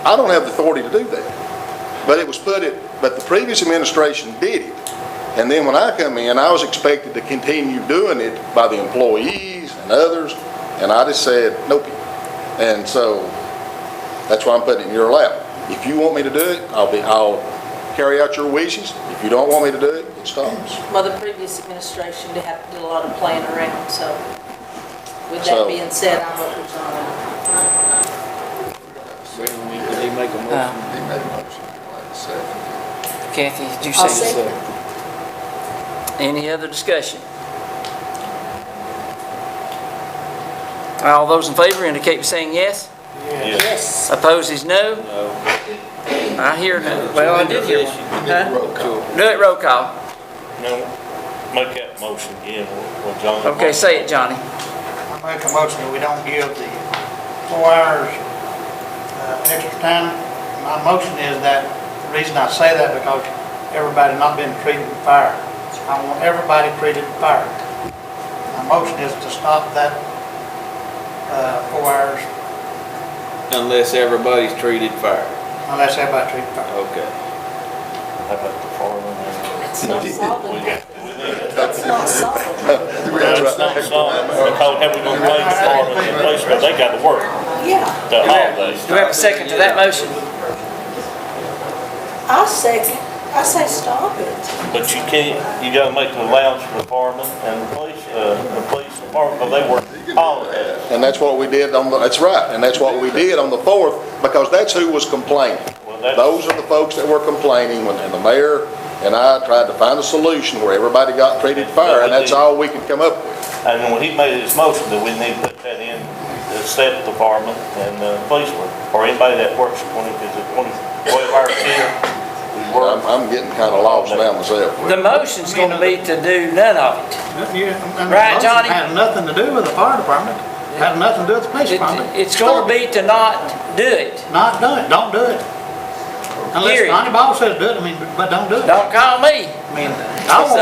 I don't have the authority to do that. But but the previous administration did it. And then when I come in, I was expected to continue doing it by the employees and others. And I just said, nope. And so that's why I'm putting it in your lap. If you want me to do it, I'll carry out your wishes. If you don't want me to do it, it stops. Well, the previous administration did have to do a lot of playing around, so with that being said, I'm up with John. Did he make a motion? He made a motion. Kathy, did you I'll say? second. Any other discussion? All those in favor indicate by saying yes. Yes. Opposed is no. No. I hear no. Well, I did hear one. Huh? Roll call. Do it roll call. No, make that motion again, what John. Okay, say it, Johnny. I make a motion that we don't give the 4 hours extra time. My motion is that, the reason I say that, because everybody not been treated fair. I want everybody treated fair. My motion is to stop that 4 hours Unless everybody's treated fair. unless everybody treated fair. Okay. How about the foreman? It's not solving. That's It's not solving. not solid, because have we gonna wait for the police, because they got to work Yeah. the holidays. Do we have a second to that motion? I second. I say stop it. But you can't, you gotta make the allowance for the firemen and the police department, because they work holidays. And that's what we did that's right, and that's what we did on the 4th, because that's who was complaining. Those are the folks that were complaining, and the mayor and I tried to find a solution where everybody got treated fair, and that's all we could come up with. And when he made his motion, that we need to put that in, the set department and police work, or anybody that works 12 hours here. I'm getting kind of lost now myself. The motion's gonna be to do none of it. Right, Johnny? Had nothing to do with the fire department, had nothing to do with the police department. It's gonna be to not do it. Not do it, don't do it. Unless Period. Johnny Ball said do it, but don't do it. Don't call me. I mean, I won't.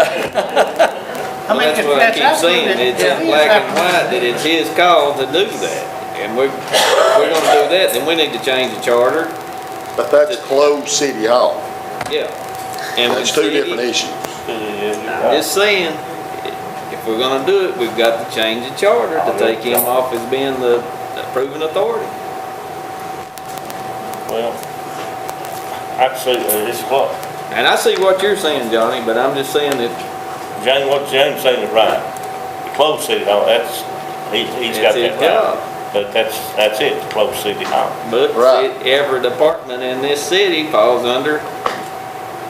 Well, that's what I keep saying, it's in black and white, that it's his call to do that. And if we're gonna do that, then we need to change the charter. But that's closed city hall. Yeah. And That's the two city- different issues. Just saying, if we're gonna do it, we've got to change the charter to take him off as being the approving authority. Well, actually, it's what, And I see what you're saying, Johnny, but I'm just saying that what James saying is right. The closed city hall, he's got it's his that job. right. But that's it, the closed city hall. But Right. every department in this city falls under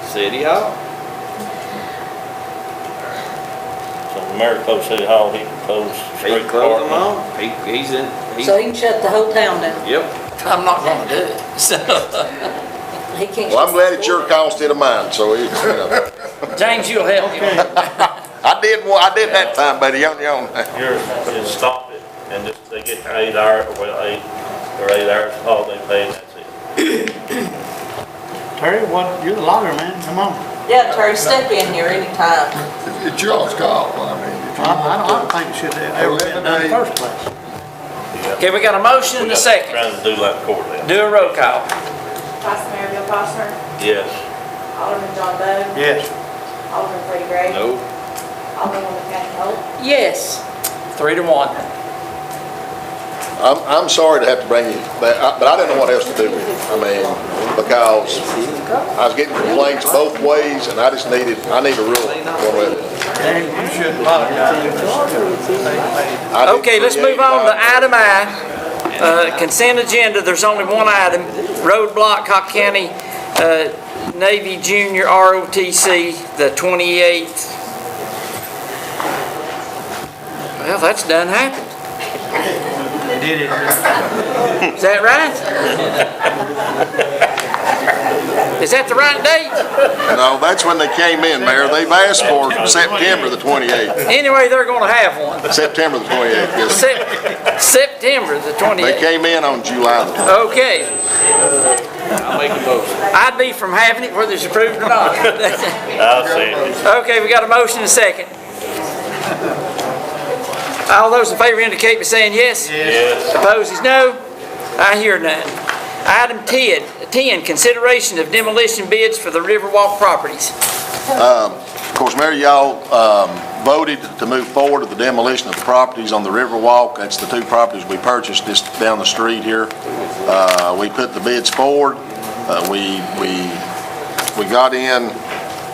City Hall. So we mayor closed City Hall, he closed He street closed them department. all. He's in, So he can shut the whole town down. yep. I'm not gonna do it, so. He can't. Well, I'm shut glad the it's your door. call instead of mine, so you know. James, you'll help me. I did that time, buddy, on your own. Yours, just stop it, and just, they get their 8 hours, well, 8 hours, all they pay, and that's it. Terry, what, you're the lawyer, man, come on. Yeah, Terry, step in here anytime. It's your call, I mean. If you I want don't think it should have ever been done in the first place. Okay, we got a motion and a second. Trying to do like court now. Do a roll call. Vice Mayor Bill Foster, Yes. Alderman John Bud, Yes. Alderman Freddie Gray, No. Alderman Kathy Hope, Yes. 3-1. I'm sorry to have to bring you back, but I didn't know what else to do with it. I mean, because I was getting complaints both ways, and I need a rule one way or the other. Terry, you shouldn't apologize. I did Okay, let's move on to item I. Consent agenda, there's only one item, roadblock, Cock County Navy Junior ROTC, the 28th. Well, that's done happened. Did it. Is that right? Is that the right date? No, that's when they came in, Mayor. They've asked for September the 28th. Anyway, they're gonna have one. September the 28th, yes. September the They 28th. came in on July the 20th. Okay, I'll make a motion. I'd be from having it whether it's approved or not. I'll say it. Okay, we got a motion and a second. All those in favor indicate by saying yes. Yes. Opposed is no. I hear none. Item 10, consideration of demolition bids for the Riverwalk properties. Of course, Mayor, y'all voted to move forward with the demolition of the properties on the Riverwalk. That's the two properties we purchased just down the street here. We put the bids forward. We got in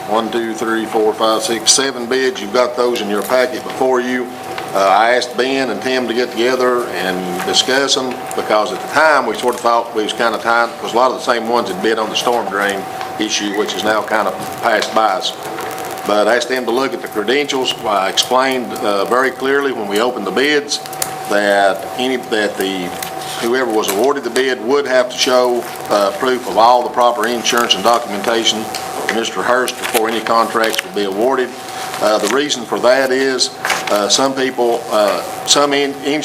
1, 2, 3, 4, 5, 6, 7 bids. You've got those in your packet before you. I asked Ben and Tim to get together and discuss them because at the time we sort of thought we was kind of tied because a lot of the same ones had bid on the storm drain issue, which is now kind of passed by us. But I asked them to look at the credentials. I explained very clearly when we opened the bids that whoever was awarded the bid would have to show proof of all the proper insurance and documentation to Mr. Hurst before any contracts would be awarded. The reason for that is some people, a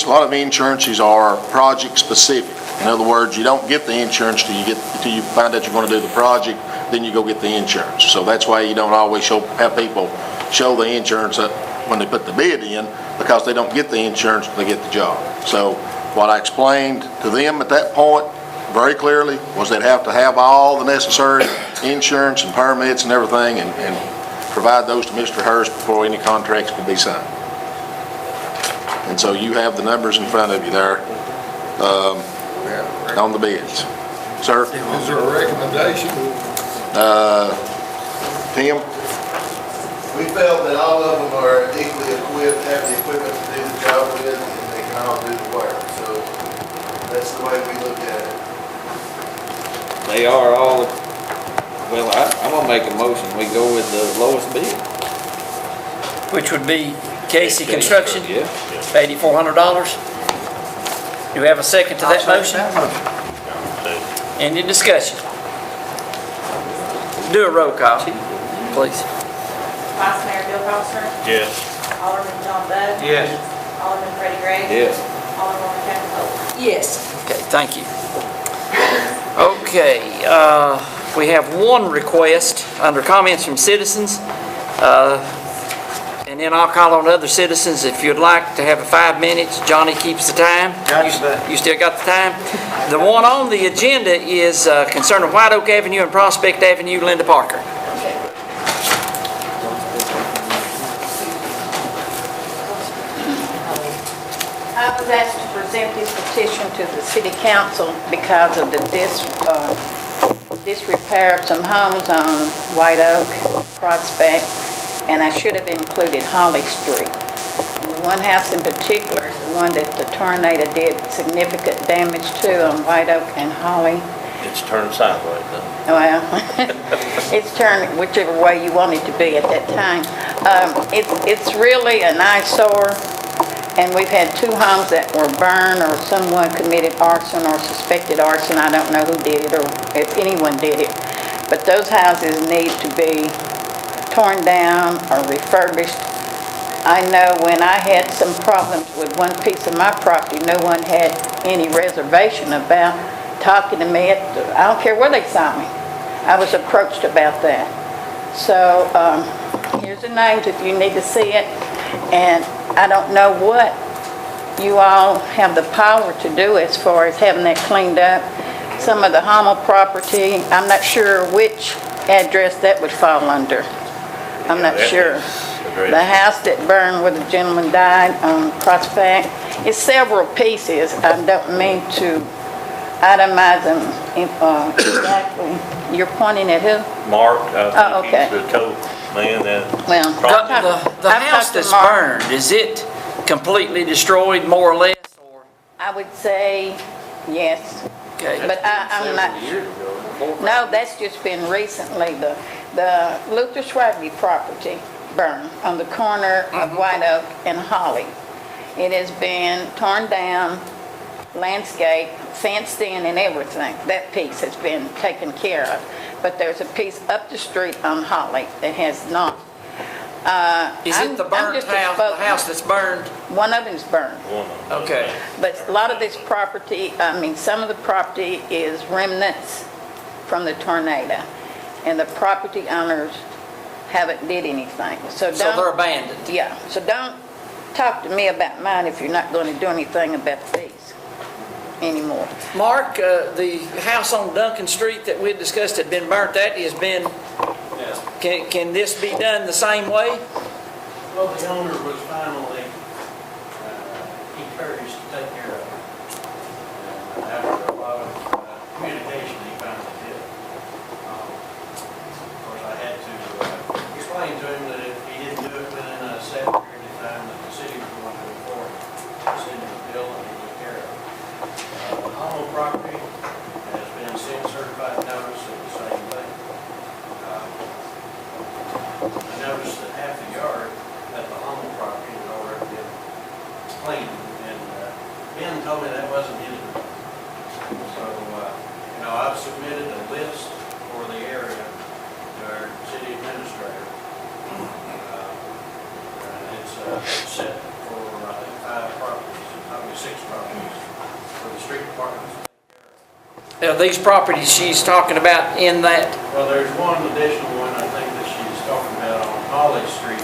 lot of insurances are project specific. In other words, you don't get the insurance till you find out you're going to do the project, then you go get the insurance. So that's why you don't always have people show the insurance when they put the bid in, because they don't get the insurance till they get the job. So what I explained to them at that point very clearly was they'd have to have all the necessary insurance and permits and everything and provide those to Mr. Hurst before any contracts could be signed. And so you have the numbers in front of you there on the bids. Sir? Is there a recommendation? Tim? We felt that all of them are equally equipped, have the equipment to do the job with, and they can all do the work. So that's the way we look at it. They are all, well, I'm gonna make a motion, we go with the lowest bid. Which would be Casey Construction, Yeah. $8,400. Do we have a second to that motion? Any discussion? Do a roll call, please. Vice Mayor Bill Foster, Yes. Alderman John Bud, Yes. Alderman Freddie Gray, Yes. Alderman Kathy Hope. Yes. Okay, thank you. Okay, we have one request under comments from citizens. And then I'll call on other citizens. If you'd like to have 5 minutes, Johnny keeps the time. You still got the time? The one on the agenda is concerning White Oak Avenue and Prospect Avenue, Linda Parker. I was asked to present this petition to the city council because of the disrepair of some homes on White Oak, Prospect, and I should have included Holly Street. And the one house in particular is the one that the tornado did significant damage to on White Oak and Holly. It's turned sideways, though. Well, it's turned whichever way you want it to be at that time. It's really an eyesore, and we've had 2 homes that were burned, or someone committed arson or suspected arson. I don't know who did it or if anyone did it, but those houses need to be torn down or refurbished. I know when I had some problems with one piece of my property, no one had any reservation about talking to me. I don't care where they saw me. I was approached about that. So here's the names if you need to see it. And I don't know what you all have the power to do as far as having that cleaned up. Some of the Hummel property, I'm not sure which address that would fall under. I'm not sure. The house that burned where the gentleman died on Prospect, it's several pieces. I don't mean to itemize them exactly. You're pointing at who? Mark, Oh, okay. he's the code man that. Well, The house that's burned, is it completely destroyed, more or less, or? I would say yes. Okay. But I'm not. No, that's just been recently. The Luther Swaggy property burned on the corner of White Oak and Holly. It has been torn down, landscaped, fenced in and everything. That piece has been taken care of. But there's a piece up the street on Holly that has not. Is it the burnt house, the house that's burned? One of them's burned. Okay. But a lot of this property, some of the property is remnants from the tornado. And the property owners haven't did anything. So they're abandoned? Yeah. So don't talk to me about mine if you're not going to do anything about these anymore. Mark, the house on Duncan Street that we discussed had been burnt. That has been, can this be done the same way? Well, the owner was finally encouraged to take care of it. And after a lot of communication, he finally did. Of course, I had to explain to him that if he didn't do it within a set period of time, that the city was going to enforce it, send him a bill and he took care of it. The Hummel property has been sent certified notice of the same thing. I noticed that half the yard at the Hummel property had already been cleaned, and Ben told me that wasn't his doing. So, I've submitted a list for the area to our city administrator. It's set for, I think, 5 properties, probably 6 properties for the street department. Now, these properties she's talking about in that? Well, there's one additional one I think that she's talking about on Holly Street.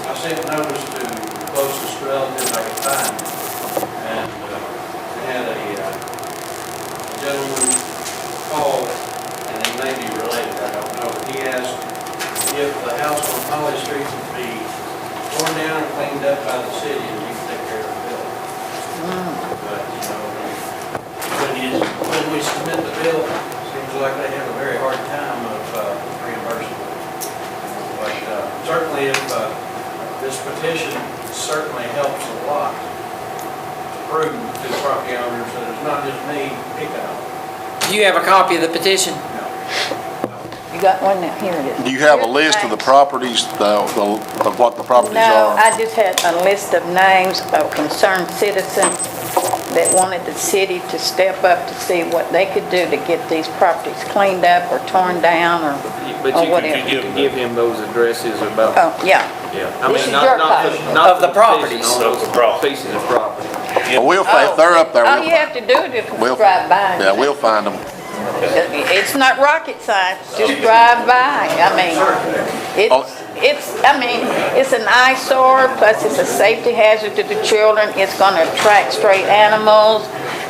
I sent notice to the closest relative I could find, and we had a gentleman call, and he may be related, I don't know, but he asked if the house on Holly Street would be torn down and cleaned up by the city, and we could take care of the bill. But, when we submit the bill, it seems like they have a very hard time of reimbursing. But certainly if this petition certainly helps a lot to prove to the property owners that it's not just me picking on them. Do you have a copy of the petition? No. You got one now? Here it is. Do you have a list of the properties, of what the properties No, are? I just had a list of names of concerned citizens that wanted the city to step up to see what they could do to get these properties cleaned up or torn down or whatever. You could give him those addresses about. Oh, yeah. Yeah. This is your copy. Of the properties. Of the properties. Pieces of property. Well, if they're up there, All you have to do is just drive by. yeah, we'll find them. It's not rocket science, just drive by. It's an eyesore, plus it's a safety hazard to the children. It's gonna attract stray animals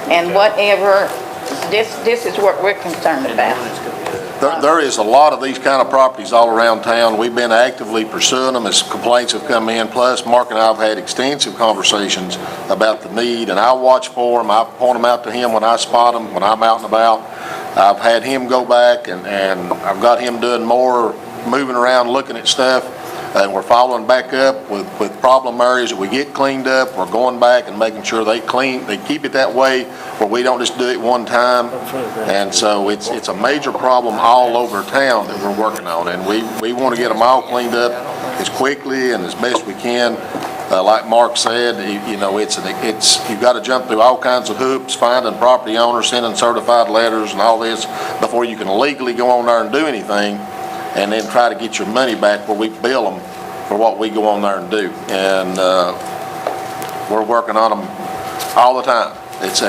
and whatever. This is what we're concerned about. There is a lot of these kind of properties all around town. We've been actively pursuing them as complaints have come in. Plus, Mark and I have had extensive conversations about the need, and I watch for them. I point them out to him when I spot them, when I'm out and about. I've had him go back, and I've got him doing more moving around, looking at stuff. And we're following back up with problem areas that we get cleaned up. We're going back and making sure they keep it that way where we don't just do it one time. And so it's a major problem all over town that we're working on. And we want to get them all cleaned up as quickly and as best we can. Like Mark said, you know, you've got to jump through all kinds of hoops, finding property owners, sending certified letters and all this before you can legally go on there and do anything, and then try to get your money back where we bill them for what we go on there and do. And we're working on them all the time. It's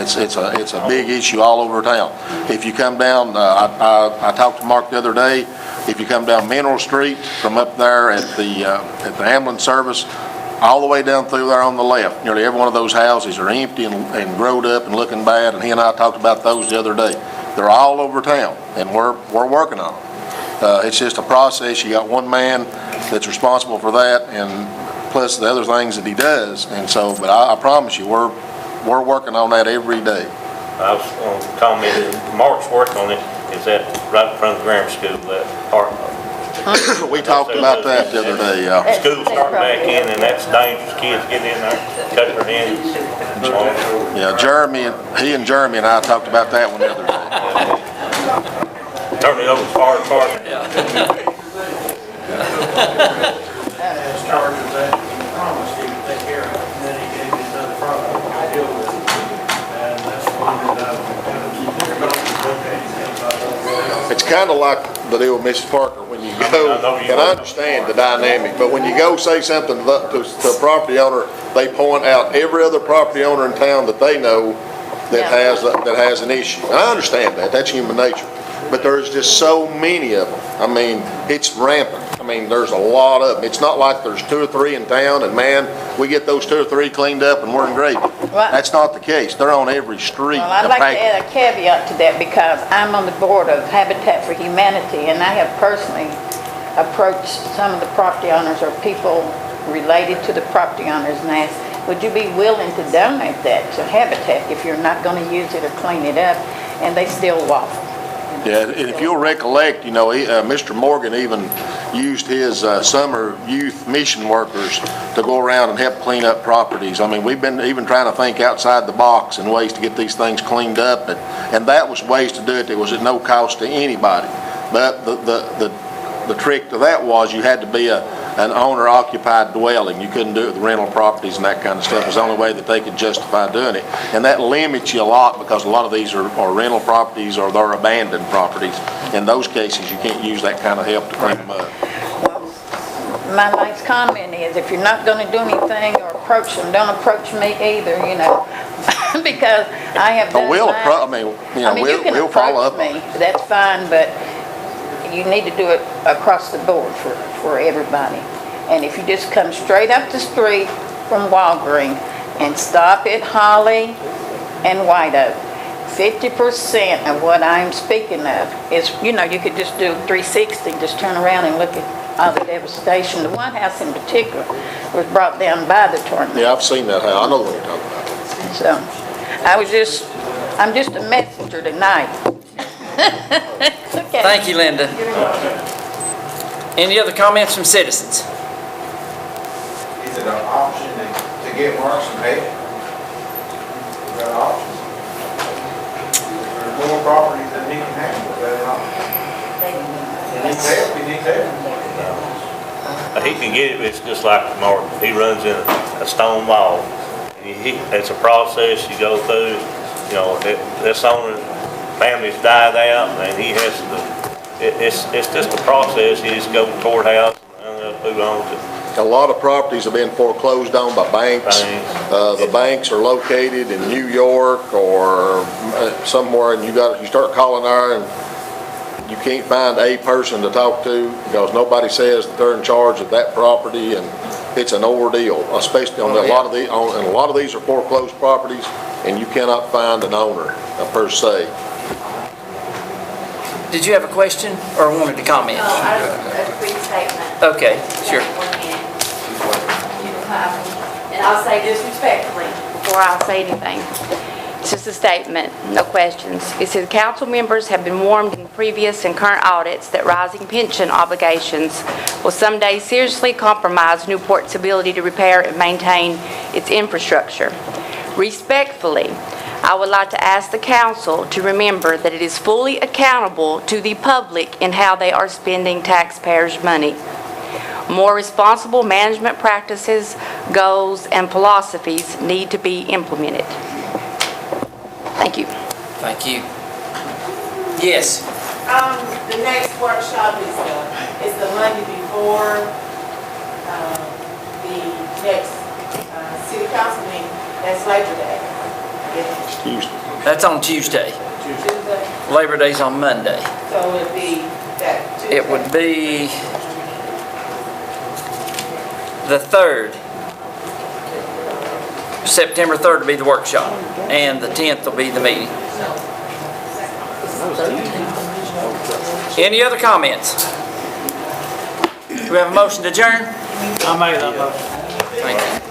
a big issue all over town. If you come down, I talked to Mark the other day. If you come down Mineral Street from up there at the ambulance service, all the way down through there on the left, nearly every one of those houses are empty and growed up and looking bad. And he and I talked about those the other day. They're all over town, and we're working on them. It's just a process. You got one man that's responsible for that, and plus the other things that he does. And so, but I promise you, we're working on that every day. I was going to comment, Mark's work on it is that right in front of the grammar school, that part. We talked about that the other day, yeah. School starting back in, and that's dangerous. Kids get in there, cut their hands. Yeah, he and Jeremy and I talked about that one the other day. Turn it over as far apart. As charges that he promised he would take care of, and then he gave me another problem to deal with. And that's the one that we're going to look at. It's kind of like the deal with Mrs. Parker. When you go, and I understand the dynamic, but when you go say something to a property owner, they point out every other property owner in town that they know that has an issue. And I understand that. That's human nature. But there's just so many of them. I mean, it's rampant. I mean, there's a lot of them. It's not like there's 2 or 3 in town, and man, we get those 2 or 3 cleaned up and we're in gravy. Well, that's not the case. They're on every street. Well, I'd like to add a caveat to that because I'm on the board of Habitat for Humanity, and I have personally approached some of the property owners or people related to the property owners and asked, would you be willing to donate that to Habitat if you're not going to use it or clean it up? And they still waffle. Yeah, and if you'll recollect, you know, Mr. Morgan even used his summer youth mission workers to go around and help clean up properties. I mean, we've been even trying to think outside the box and ways to get these things cleaned up, and that was ways to do it that was at no cost to anybody. But the trick to that was you had to be an owner-occupied dwelling. You couldn't do it with rental properties and that kind of stuff. It was the only way that they could justify doing it. And that limits you a lot because a lot of these are rental properties or they're abandoned properties. In those cases, you can't use that kind of help to clean them up. My last comment is if you're not going to do anything or approach them, don't approach me either, you know, because I have done we'll you can we'll follow up. Me, that's fine, but you need to do it across the board for everybody. And if you just come straight up the street from Walgreens and stop at Holly and White Oak, 50% of what I'm speaking of is, you know, you could just do 360, just turn around and look at all the devastation. The one house in particular was brought down by the tornado. Yeah, I've seen that house. I know what you're talking about. So, I'm just a messenger tonight. Okay. Thank you, Linda. Any other comments from citizens? Is it an option to get Mark some help? Is that an option? There's more properties than he can handle. Is that an option? He needs help. He needs help. He can get it, but it's just like Mark. He runs in a stone wall. It's a process you go through. You know, this owner, families died out, and he has to. It's just a process. He just go to the courthouse and move on to. A lot of properties have been foreclosed on by banks. The banks are located in New York or somewhere, and you start calling there, and you can't find a person to talk to because nobody says that they're in charge of that property, and it's an ordeal, especially on a lot of these are foreclosed properties, and you cannot find an owner per se. Did you have a question or wanted to comment? No, I have a quick statement. Okay, sure. And I'll say this respectfully before I say anything. It's just a statement, no questions. It says, council members have been warned in previous and current audits that rising pension obligations will someday seriously compromise Newport's ability to repair and maintain its infrastructure. Respectfully, I would like to ask the council to remember that it is fully accountable to the public in how they are spending taxpayers' money. More responsible management practices, goals, and philosophies need to be implemented. Thank you. Thank you. Yes. The next workshop is the Monday before, the next, city council meeting. That's Labor Day. That's on Tuesday. Tuesday. Labor Day's on Monday. So it'd be that Tuesday. It would be the 3rd. September 3rd will be the workshop, and the 10th will be the meeting. Any other comments? Do we have a motion to adjourn? I made that motion. Thank you.